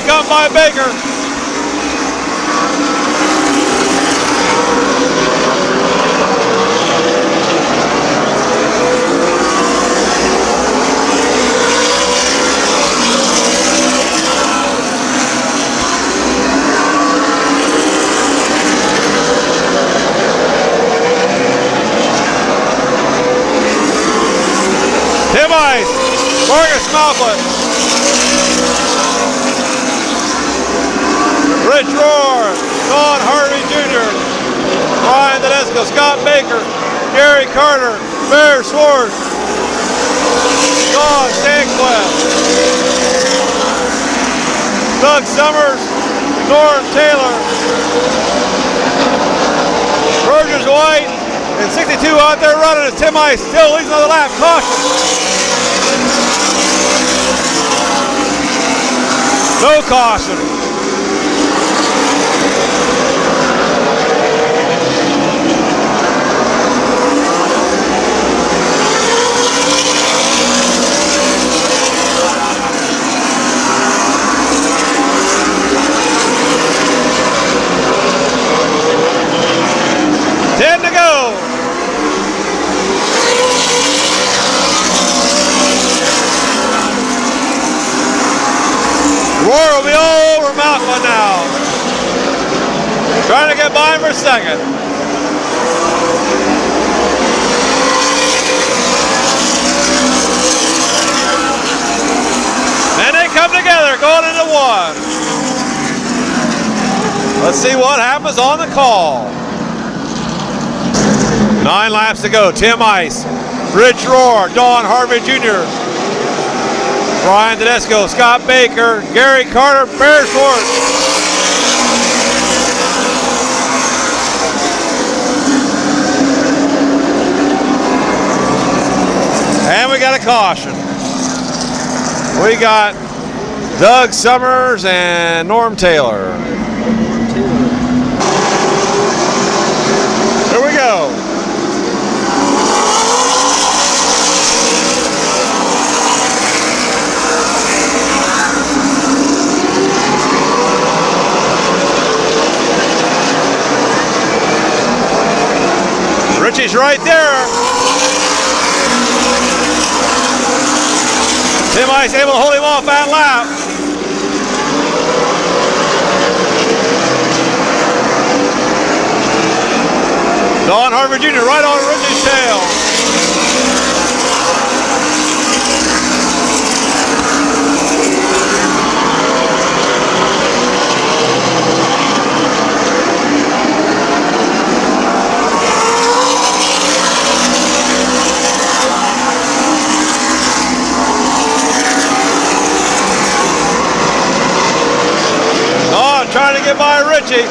Come by Baker. Tim Ice, Marcus Malcolm. Rich Roar, Don Harvey Jr., Ryan Tedesco, Scott Baker, Gary Carter, Bear Schwartz, Don Stanquist, Doug Summers, Norm Taylor, Rogers White, and 62 out there running as Tim Ice still leads another lap. Caution. No caution. Roar will be all over Malcolm now. Trying to get by him for second. And they come together going into one. Let's see what happens on the call. 9 laps to go. Tim Ice, Rich Roar, Don Harvey Jr., Brian Tedesco, Scott Baker, Gary Carter, Bear Schwartz. And we got a caution. We got Doug Summers and Norm Taylor. Here we go. Richie's right there. Tim Ice able to hold him off that lap. Don Harvey Jr. right on Richie's tail. Trying to get by Richie.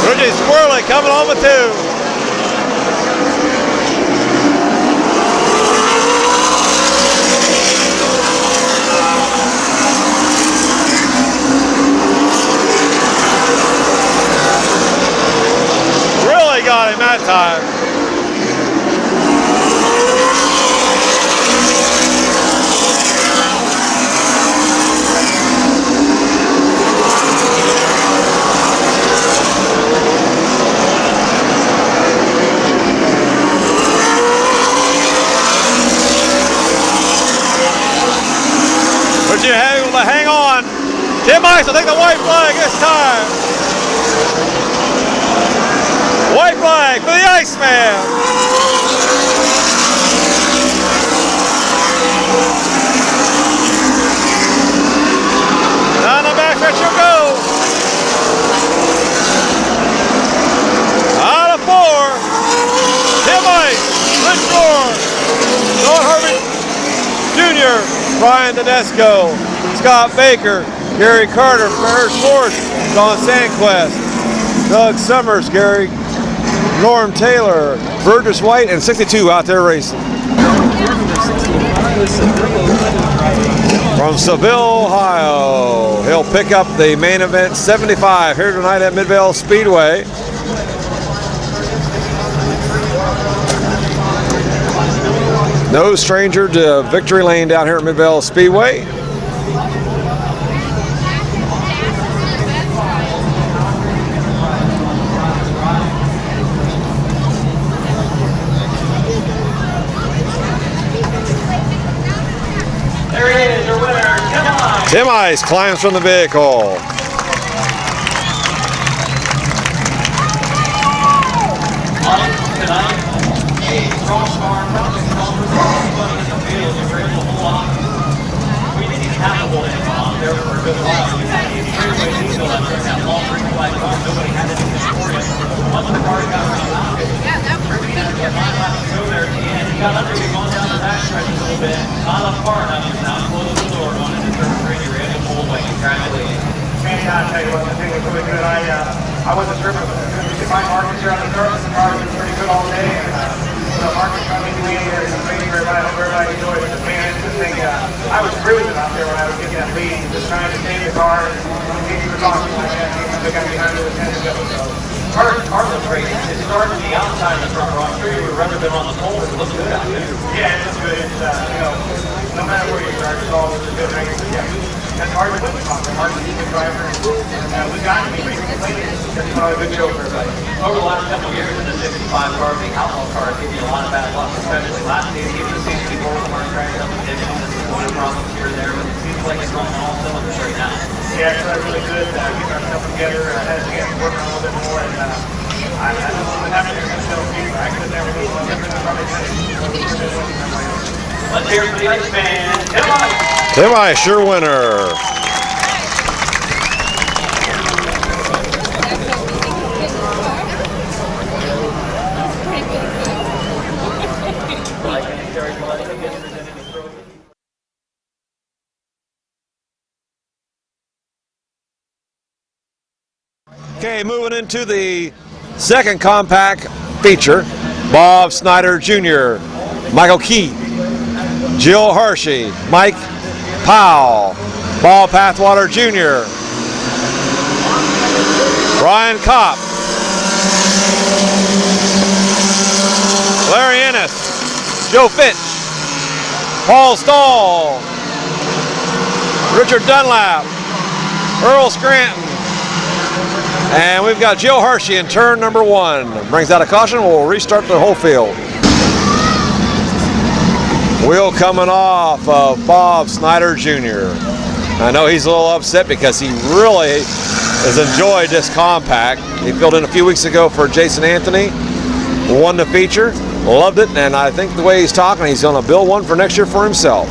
Richie Squirrely coming on with 2. that time. But you able to hang on. Tim Ice will take the white flag this time. White flag for the Iceman. Down the backstretch you'll go. Out of 4. Tim Ice, Rich Gore, Don Harvey Jr., Brian Tedesco, Scott Baker, Gary Carter, Bear Sports, Don Sandquist, Doug Summers, Gary, Norm Taylor, Burgess White, and 62 out there racing. From Seville, Ohio, he'll pick up the main event 75 here tonight at Midvale Speedway. No stranger to victory lane down here at Midvale Speedway. There he is, your winner, Tim Ice. Tim Ice climbs from the vehicle. Tonight, a strong car, probably stronger than anybody in the field. We were able to hold on. We didn't even have to hold him on there for a good while. We had a straightaway diesel that during that long green flag car. Nobody had anything for you. Once the car got around the mountain, we had to get 5 laps to go there at the end. He got under, we going down the back stretch a little bit. Not up far enough. Now close the door on it and turn straight. You're ready to hold like congratulations. Man, I'll tell you what, the thing was really good. I wasn't sure if we could find markets here on the surface. The car was pretty good all day. And, the market coming to me here, and thank you everybody. I hope everybody enjoyed it. The fans, the thing, I was cruising out there when I was getting that lead, just trying to stay in the car and get you talking like that. They got behind me with 10 to go. So, Car looks great. It started the outside of the front row. I'm sure you would rather been on the pole. It looks good out there. yeah, it was good. It's, no matter where you start, it's all really good race. Yeah, that's hard to win the car. Hard to be the driver. And we got to be racing late. That's probably a good show for everybody. Over the last couple of years in the 65 car, the outlaw car give you a lot of bad luck, especially last year. Give you 64 car crashed up and did it. There's one problems here and there, but it seems like it's running all cylinders right now. Yeah, it's really good getting ourselves together. I had a chance to work on a little bit more, and I don't know what happened here in the feet. I could have never been one. Let's hear it for the Iceman. Tim Ice. Tim Ice, sure winner. Okay, moving into the second compact feature. Bob Snyder Jr., Michael Keith, Jill Hershey, Mike Powell, Paul Pathwater Jr., Brian Kopp, Larry Ennis, Joe Fitch, Paul Stahl, Richard Dunlap, Earl Scranton, and we've got Jill Hershey in turn number 1. Brings out a caution. We'll restart the whole field. Wheel coming off of Bob Snyder Jr. I know he's a little upset because he really has enjoyed this compact. He filled in a few weeks ago for Jason Anthony. Won the feature. Loved it. And I think the way he's talking, he's going to build one for next year for himself.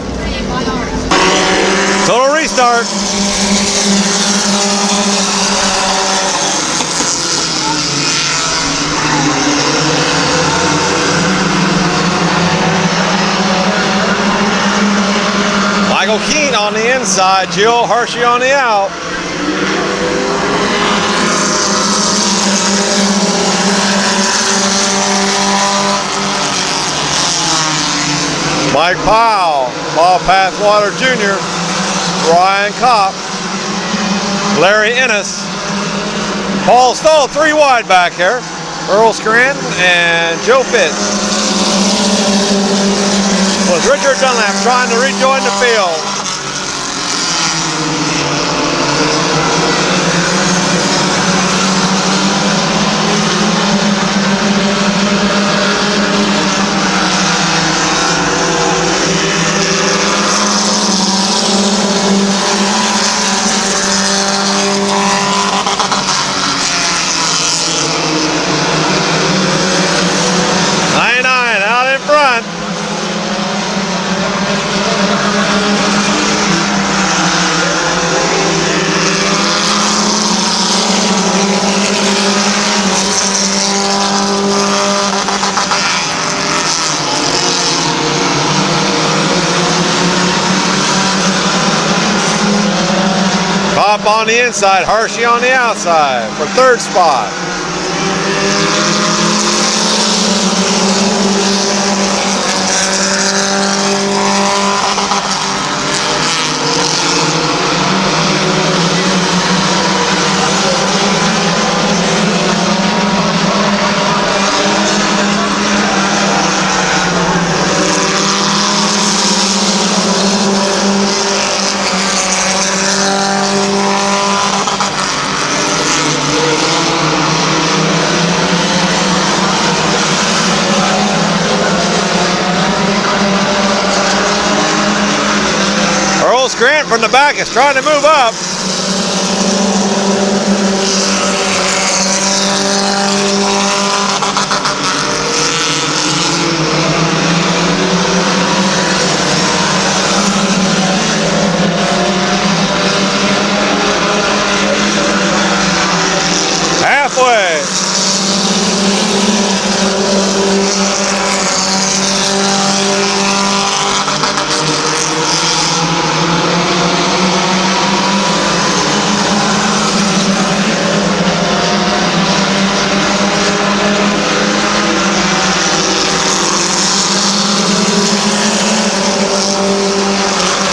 Total restart. Michael Keene on the inside, Jill Hershey on the out. Mike Powell, Paul Pathwater Jr., Brian Kopp, Larry Ennis, Paul Stoll, 3 wide back here. Earl Scranton, and Joe Fitch. With Richard Dunlap trying to rejoin the field. Bob on the inside, Hershey on the outside for third spot. Grant from the back is trying to move up. Halfway.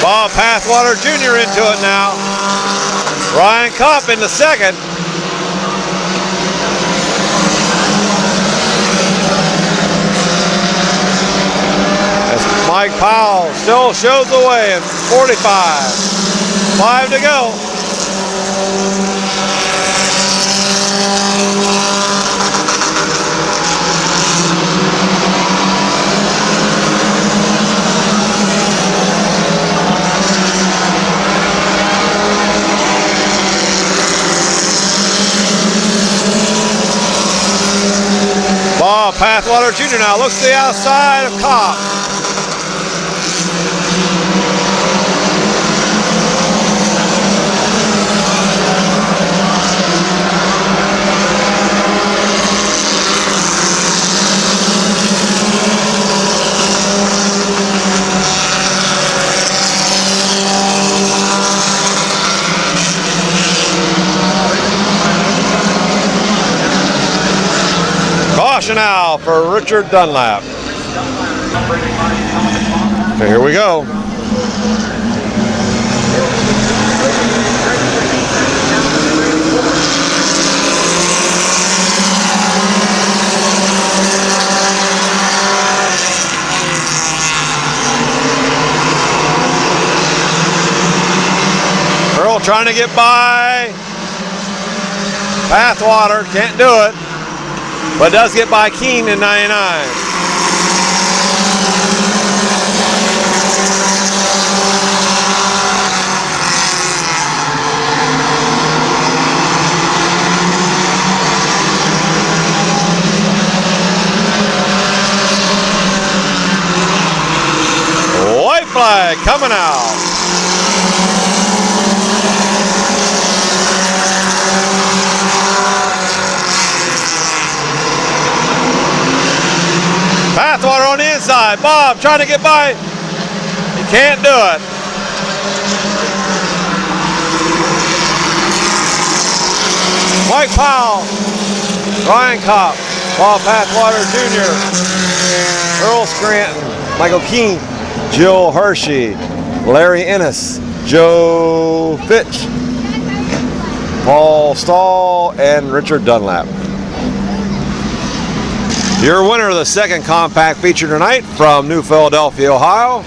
Bob Pathwater Jr. into it now. Ryan Kopp in the second. As Mike Powell still shows the way in 45. 5 to go. Bob Pathwater Jr. now looks to the outside of Kopp. Caution now for Richard Dunlap. Okay, here we go. Earl trying to get by Pathwater, can't do it. But does get by Keene in 99. White flag coming out. Pathwater on the inside. Bob trying to get by. He can't do it. Mike Powell, Ryan Kopp, Bob Pathwater Jr., Earl Scranton, Michael Keene, Jill Hershey, Larry Ennis, Joe Fitch, Paul Stahl, and Richard Dunlap. Your winner of the second compact feature tonight from New Philadelphia, Ohio.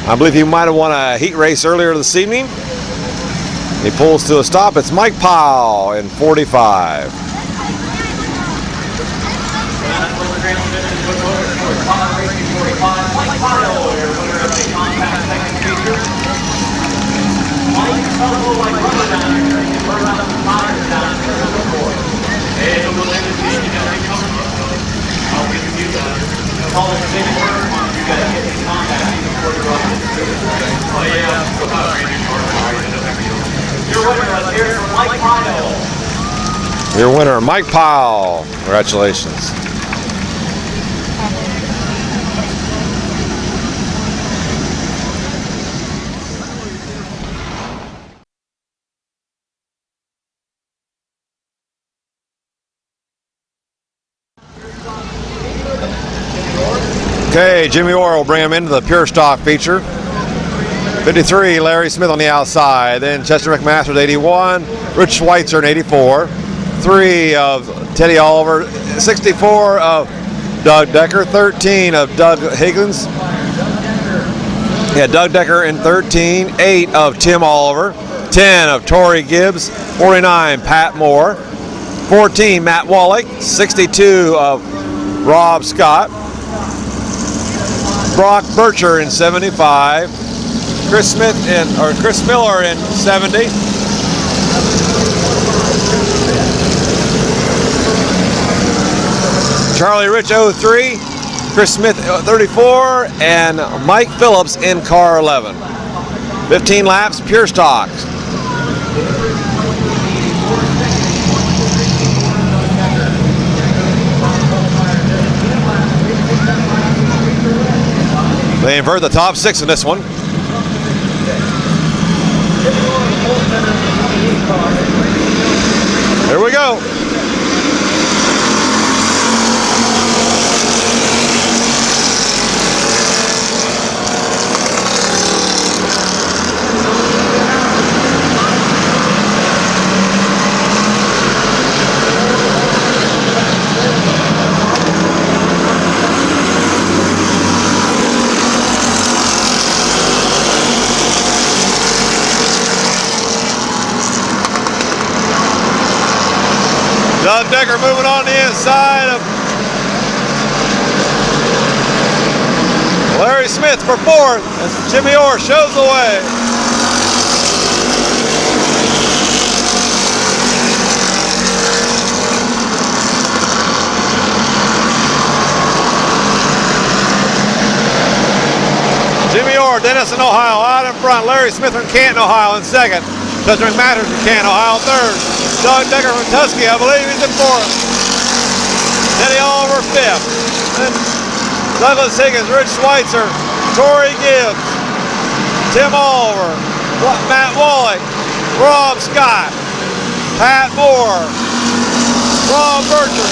I believe he might have won a heat race earlier this evening. He pulls to a stop. It's Mike Powell in 45. Your winner, Mike Powell. Congratulations. Okay, Jimmy Orr will bring him into the pure stock feature. 53, Larry Smith on the outside. Then Chester McMaster's 81, Rich Schweitzer in 84. 3 of Teddy Oliver, 64 of Doug Decker, 13 of Doug Higgins. Yeah, Doug Decker in 13, 8 of Tim Oliver, 10 of Torrey Gibbs, 49 Pat Moore, 14 Matt Wallach, 62 of Rob Scott, Brock Bircher in 75, Chris Miller in 70. Charlie Rich 03, Chris Smith 34, and Mike Phillips in car 11. 15 laps, pure stocks. They invert the top 6 in this one. Here we go. Doug Decker moving on the inside of Larry Smith for 4th as Jimmy Orr shows the way. Jimmy Orr, Denison, Ohio, out in front. Larry Smith from Canton, Ohio in 2nd. Chester McMaster from Canton, Ohio, 3rd. Doug Decker from Tuskegee, I believe he's in 4th. Teddy Oliver 5th. Then Douglas Higgins, Rich Schweitzer, Torrey Gibbs, Tim Oliver, Matt Wallach, Rob Scott, Pat Moore, Rob Bircher,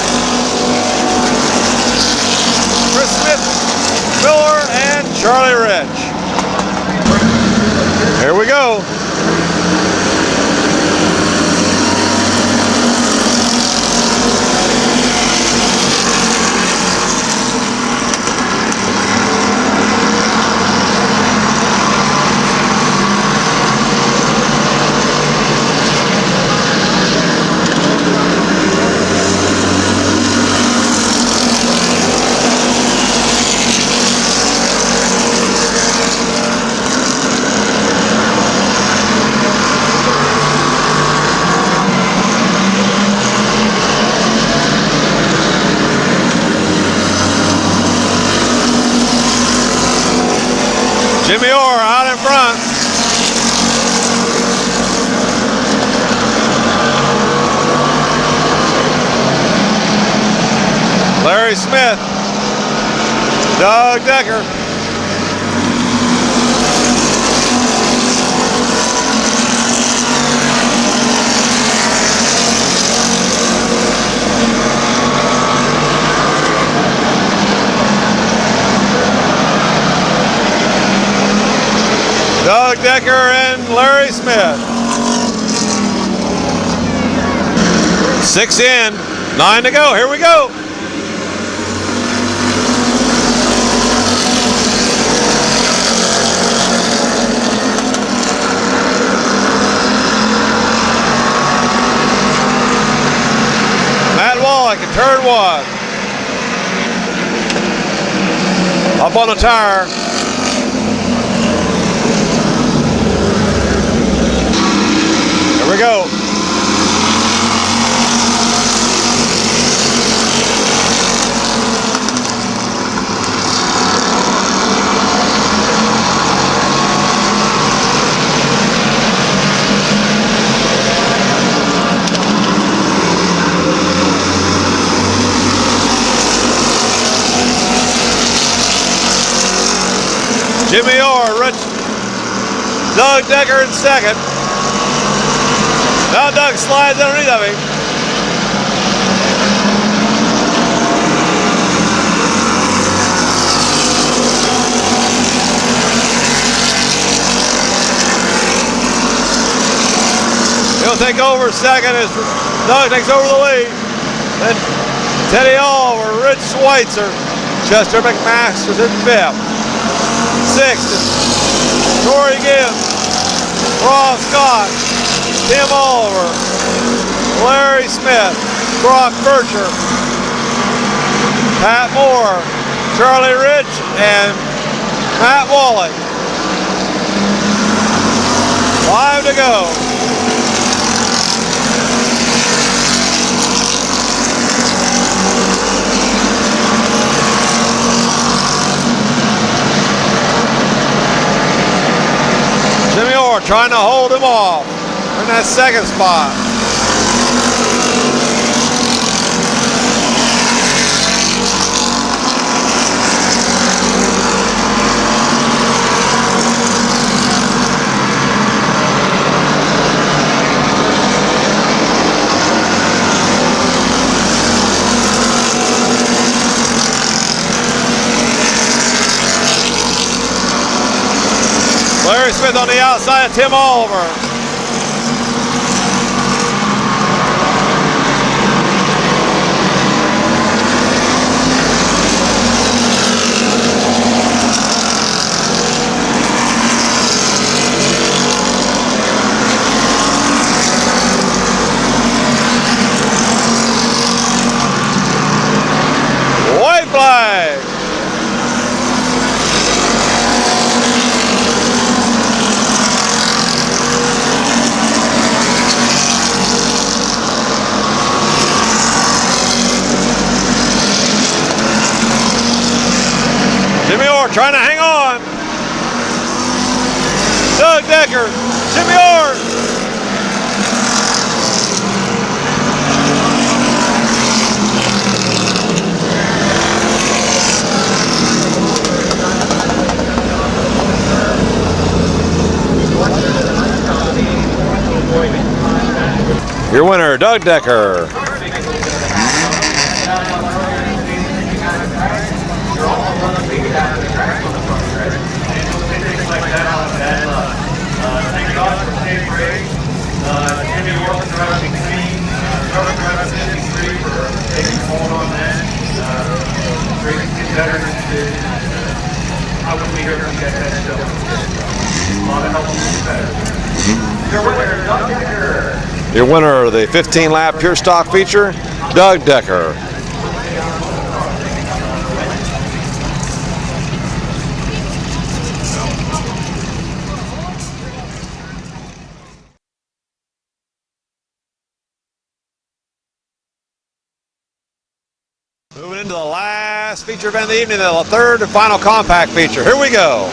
Chris Smith, Miller, and Charlie Rich. Here we go. Jimmy Orr out in front. Larry Smith, Doug Decker. Doug Decker and Larry Smith. 6 in, 9 to go. Here we go. turn one. Up on the tire. Here we go. Jimmy Orr, Rich, Doug Decker in second. Now Doug slides underneath of him. He'll take over second as Doug takes over the lead. Then Teddy Oliver, Rich Schweitzer, Chester McMaster's in fifth. Sixth, Corey Gibbs, Ross Scott, Tim Oliver, Larry Smith, Brock Bircher, Pat Moore, Charlie Rich, and Matt Wallach. 5 to go. Jimmy Orr trying to hold him off in that second spot. Larry Smith on the outside of Tim Oliver. White flag. Jimmy Orr trying to hang on. Doug Decker, Jimmy Orr. Your winner, Doug Decker. I wouldn't be here if we get that still. A lot of help to be better. Your winner, Doug Decker. Your winner of the 15-lap Pure Stock feature, Doug Decker. Moving into the last feature event of the evening, the third and final compact feature. Here we go.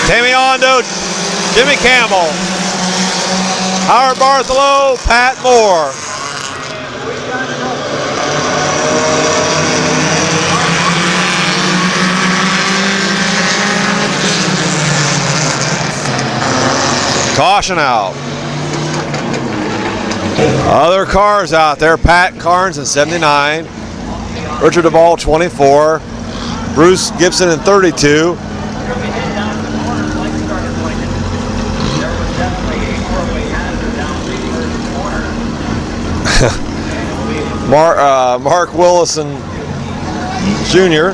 Tammy Ondo, Jimmy Campbell, Howard Bartholow, Pat Moore. Caution out. Other cars out there, Pat Carnes in 79, Richard Duvall 24, Bruce Gibson in 32. Mark Willison Jr.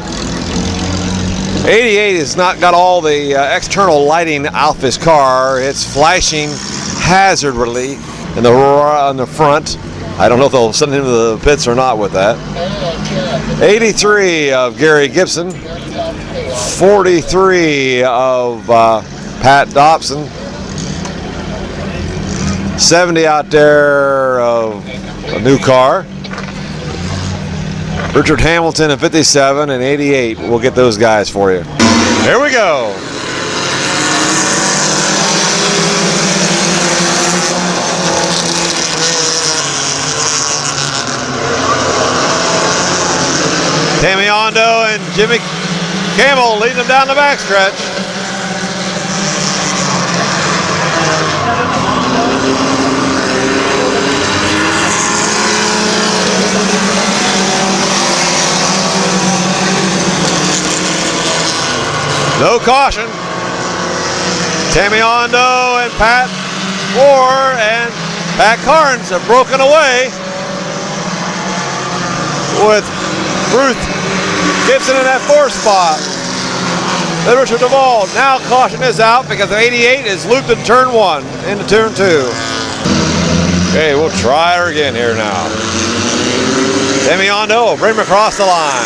88 has not got all the external lighting off his car. It's flashing hazardly on the front. I don't know if they'll send him to the pits or not with that. 83 of Gary Gibson. 43 of Pat Dobson. 70 out there of a new car. Richard Hamilton at 57 and 88. We'll get those guys for you. Here we go. Tammy Ondo and Jimmy Campbell leading them down the backstretch. No caution. Tammy Ondo and Pat Moore and Pat Carnes have broken away with Ruth Gibson in that 4th spot. Then Richard Duvall. Now caution is out because the 88 is looped in turn 1 into turn 2. Okay, we'll try her again here now. Tammy Ondo will bring him across the line.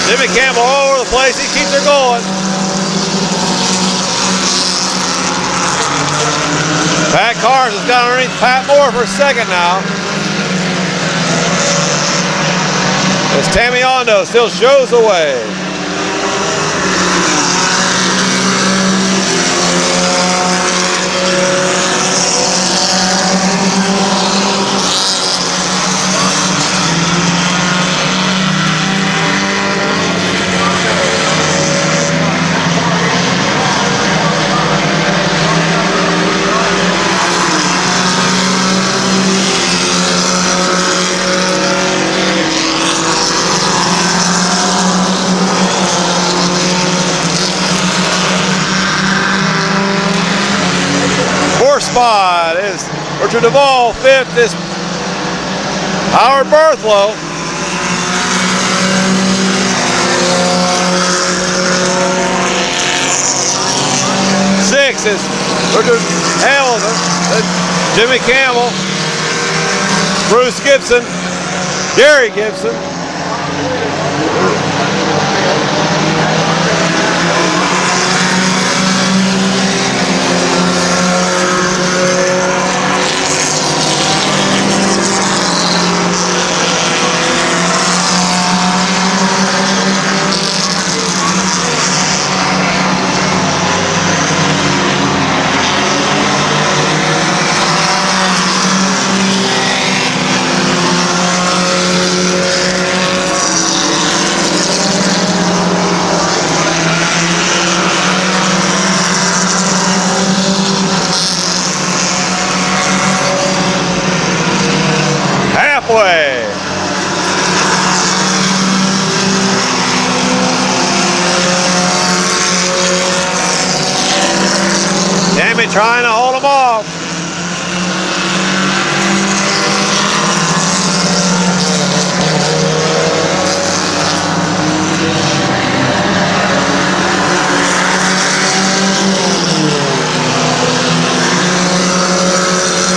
Jimmy Campbell all over the place. He keeps her going. Pat Carnes has got underneath Pat Moore for a second now. As Tammy Ondo still shows the way. Spot is Richard Duvall. 5th is Howard Berthlow. 6th is Richard Hamilton. Jimmy Campbell. Bruce Gibson. Gary Gibson. Tammy trying to hold him off.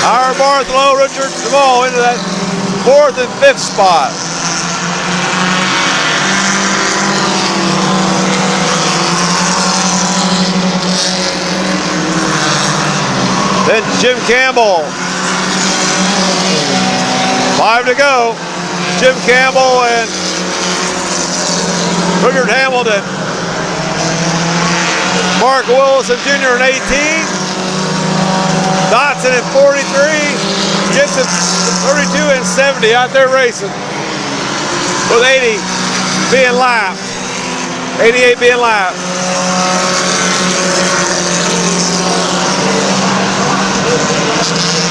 Howard Bartholomew, Richard Duvall into that 4th and 5th spot. Then Jim Campbell. 5 to go. Jim Campbell and Richard Hamilton. Mark Willison Jr. in 18. Dotson at 43. Gibson 32 and 70 out there racing. With 80 being lapped. 88 being lapped.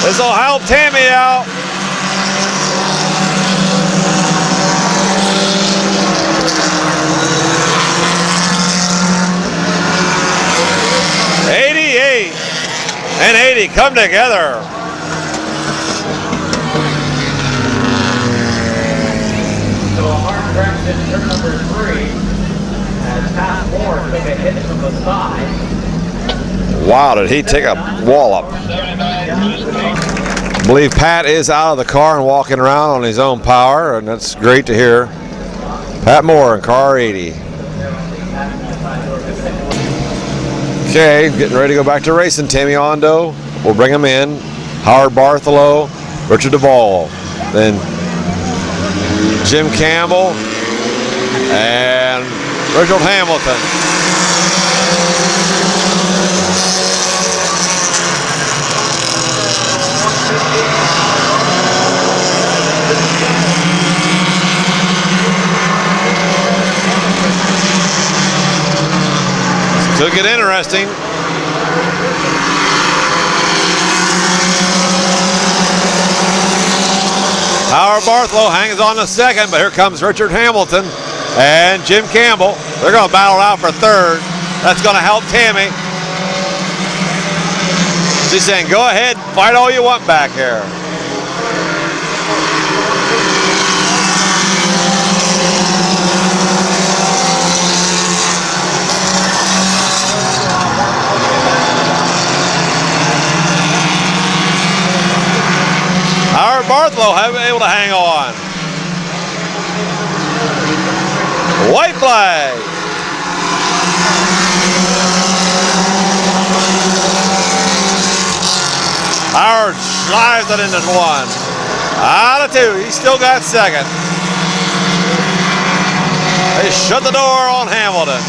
This will help Tammy out. 80 come together. So a hard crash in turn number 3 as Pat Moore took a hit from the side. Wow, did he take a wallop? I believe Pat is out of the car and walking around on his own power, and that's great to hear. Pat Moore in car 80. Okay, getting ready to go back to racing. Tammy Ondo, we'll bring him in. Howard Bartholow, Richard Duvall, then Jim Campbell, and Reginald Hamilton. Could get interesting. Howard Bartholow hangs on to second, but here comes Richard Hamilton and Jim Campbell. They're going to battle it out for third. That's going to help Tammy. She's saying, go ahead, fight all you want back here. Howard Bartholow able to hang on. White flag. Howard slides it into one. Out of two. He still got second. They shut the door on Hamilton.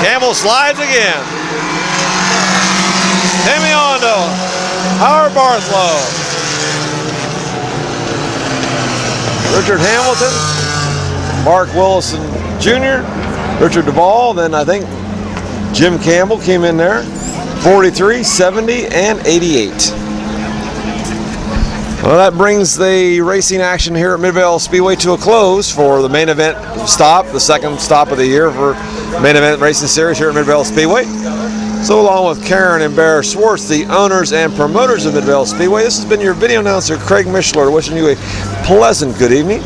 Campbell slides again. Tammy Ondo, Howard Bartholow, Richard Hamilton, Mark Willison Jr., Richard Duvall, then I think Jim Campbell came in there, 43, 70, and 88. Well, that brings the racing action here at Midvale Speedway to a close for the main event stop, the second stop of the year for main event racing series here at Midvale Speedway. So along with Karen and Bear Schwartz, the owners and promoters of Midvale Speedway, this has been your video announcer, Craig Mishler, wishing you a pleasant good evening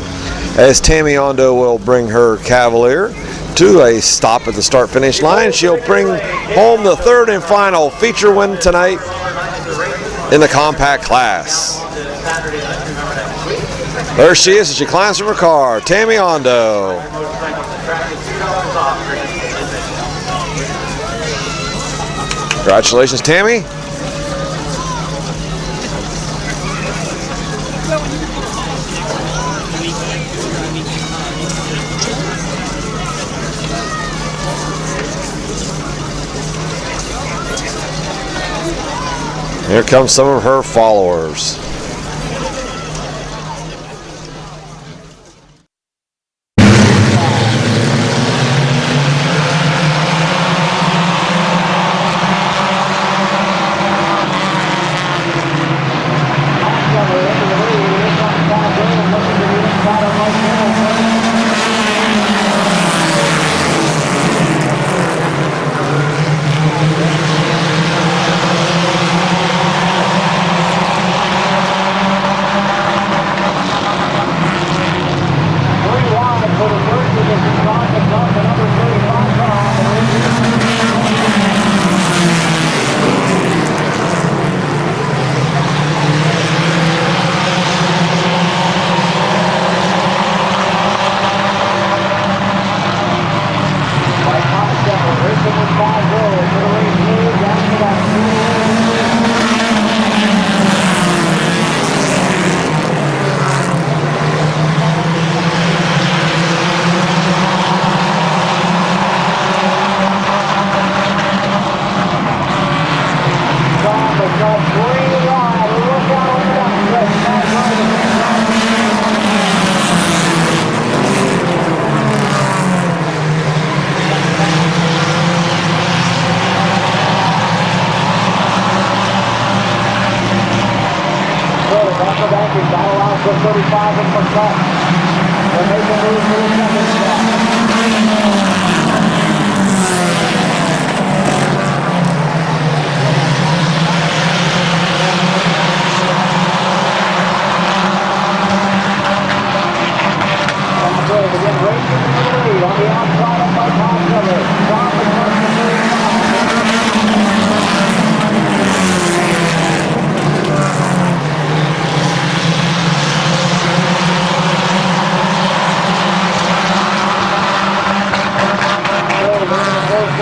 as Tammy Ondo will bring her Cavalier to a stop at the start-finish line. She'll bring home the third and final feature win tonight in the compact class. There she is as she climbs from her car, Tammy Ondo. Congratulations, Tammy. Here comes some of her followers.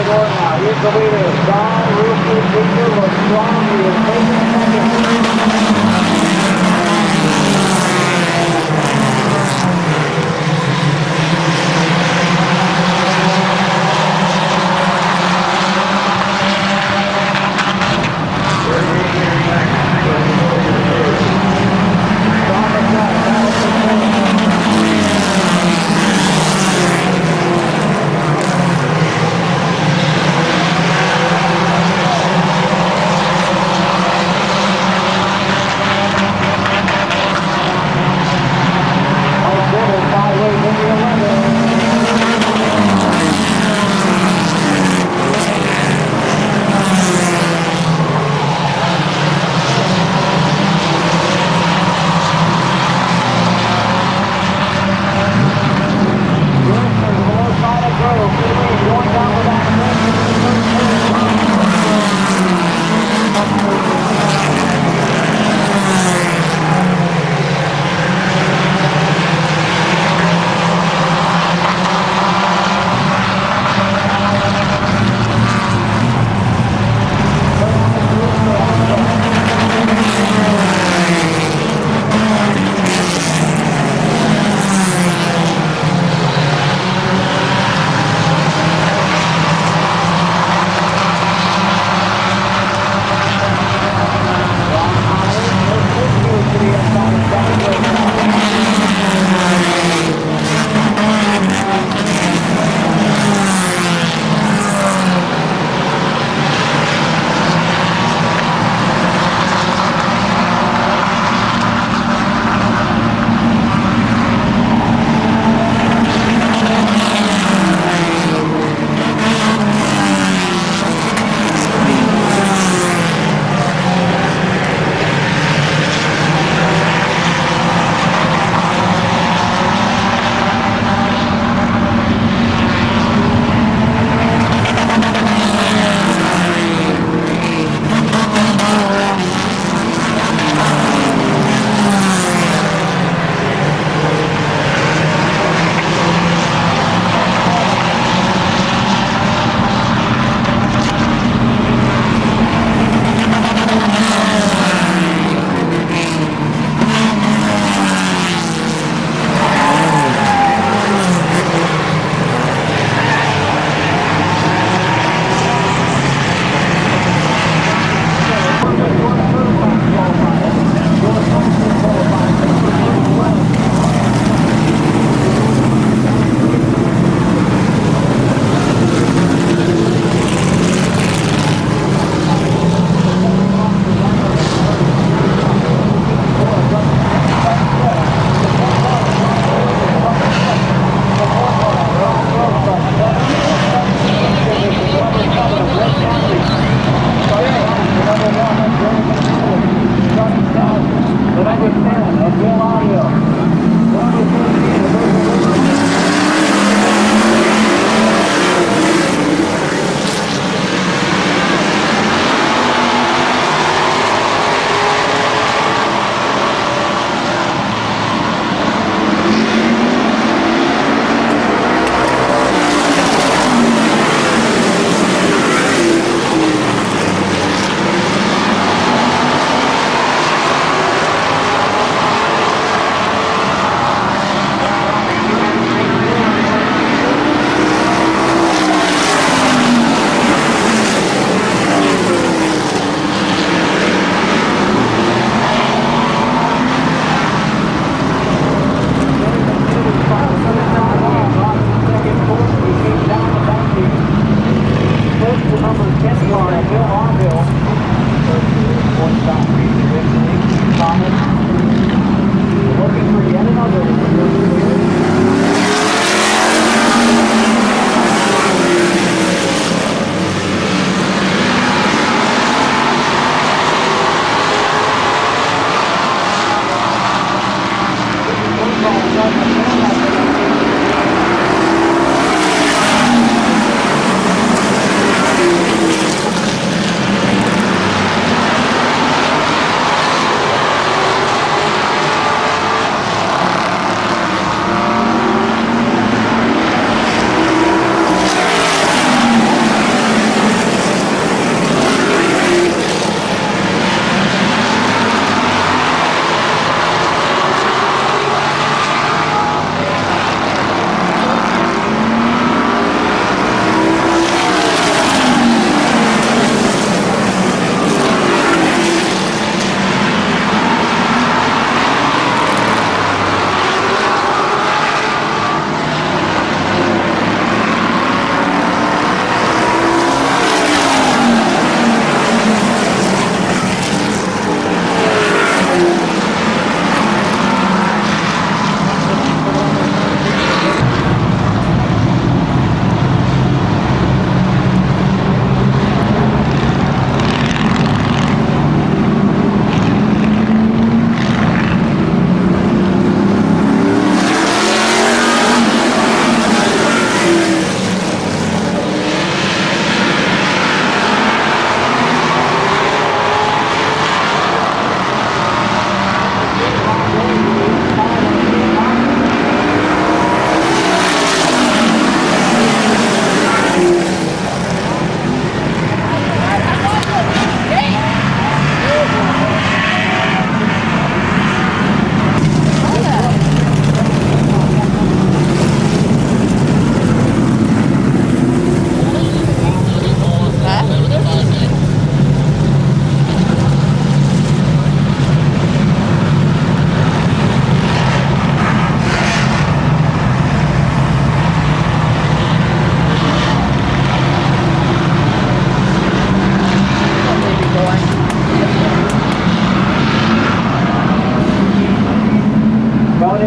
door now. Here's the leader. Don Rookie Jr. looks strong. He is taking second.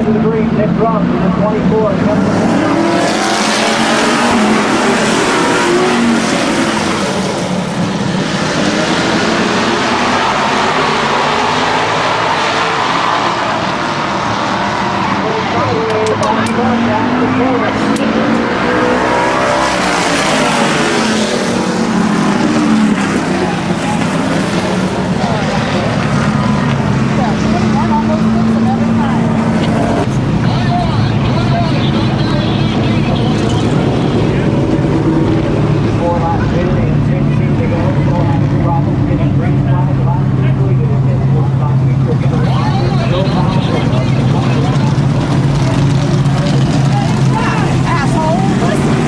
into the green. Nick Drumm to the 24. Asshole!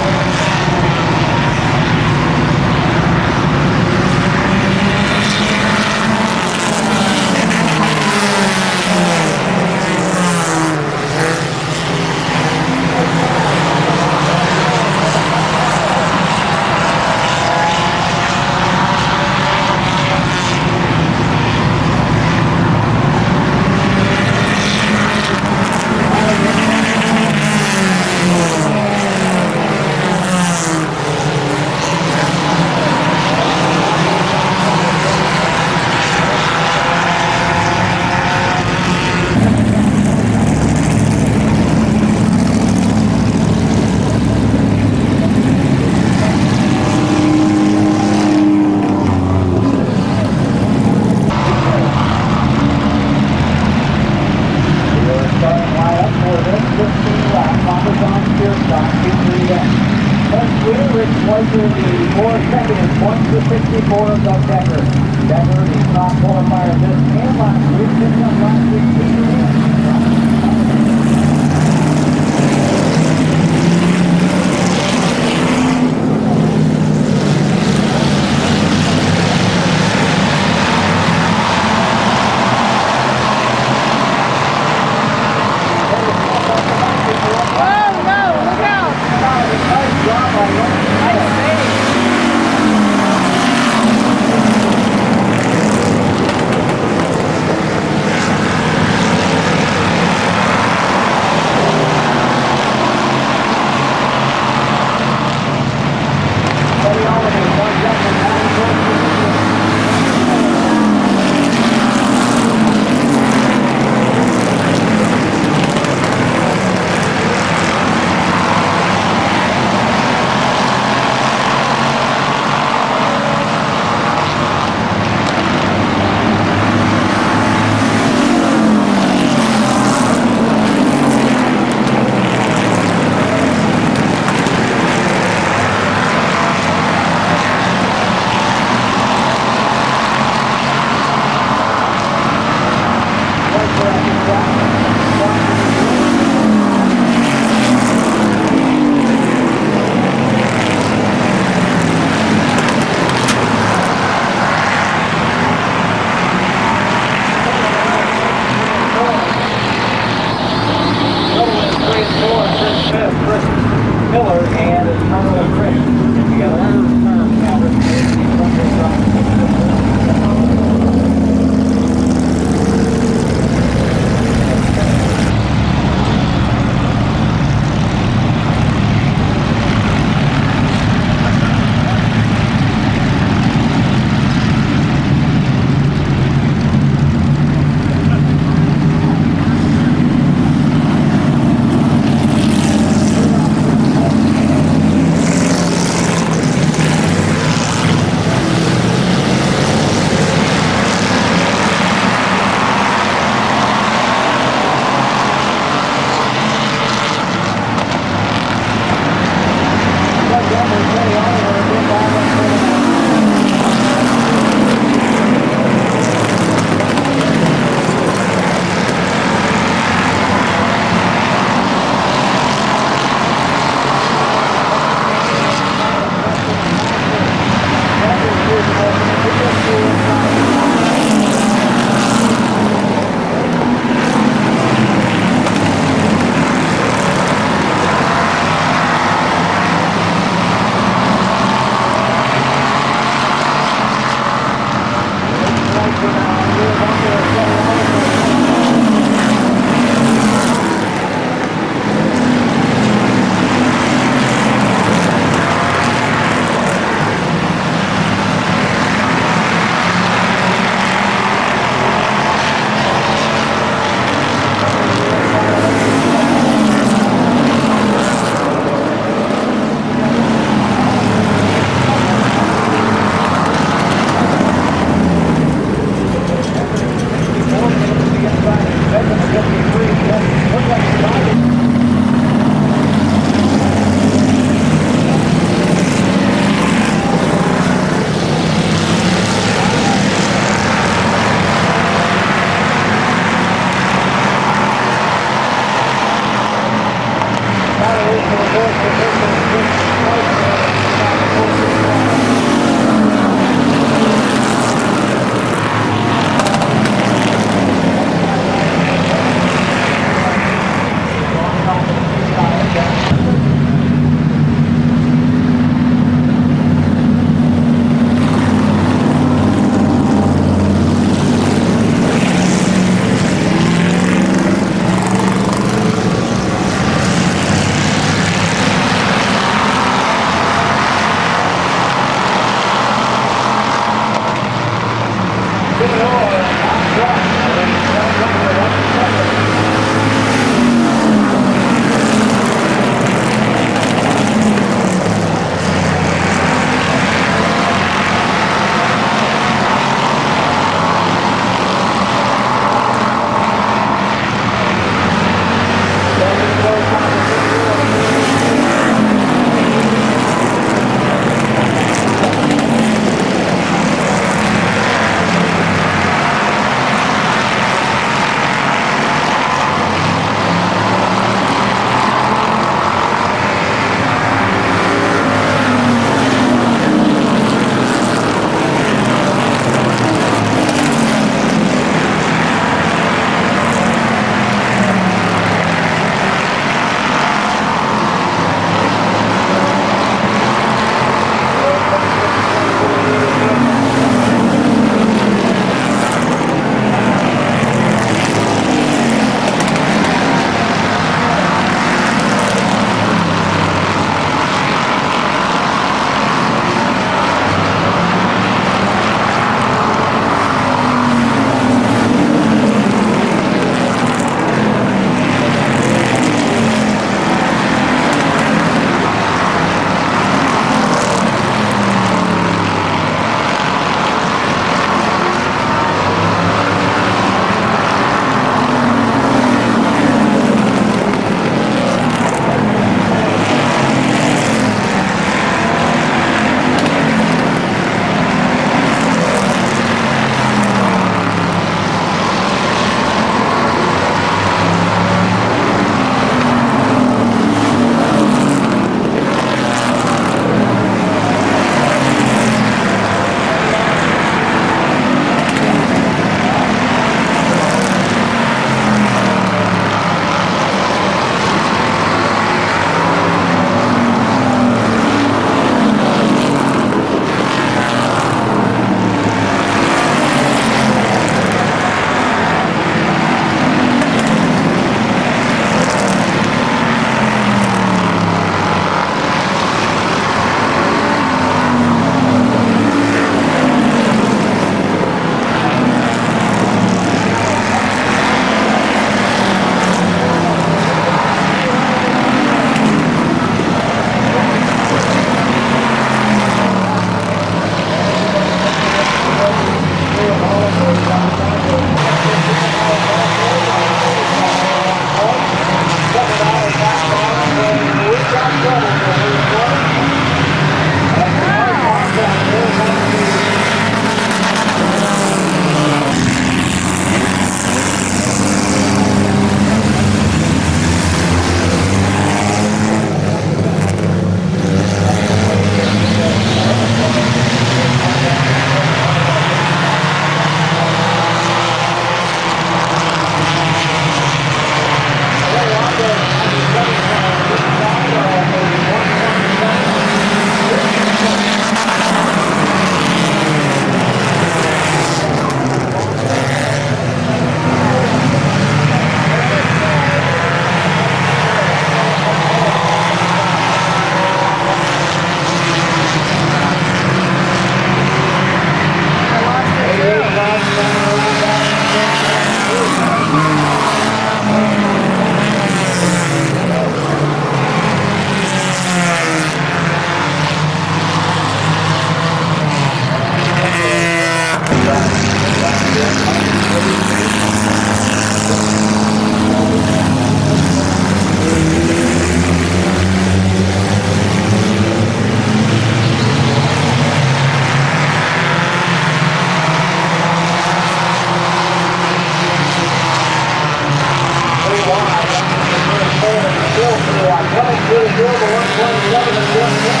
127 is Jeff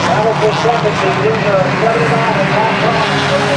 Battle for second is Junior 79 and Tom Campbell.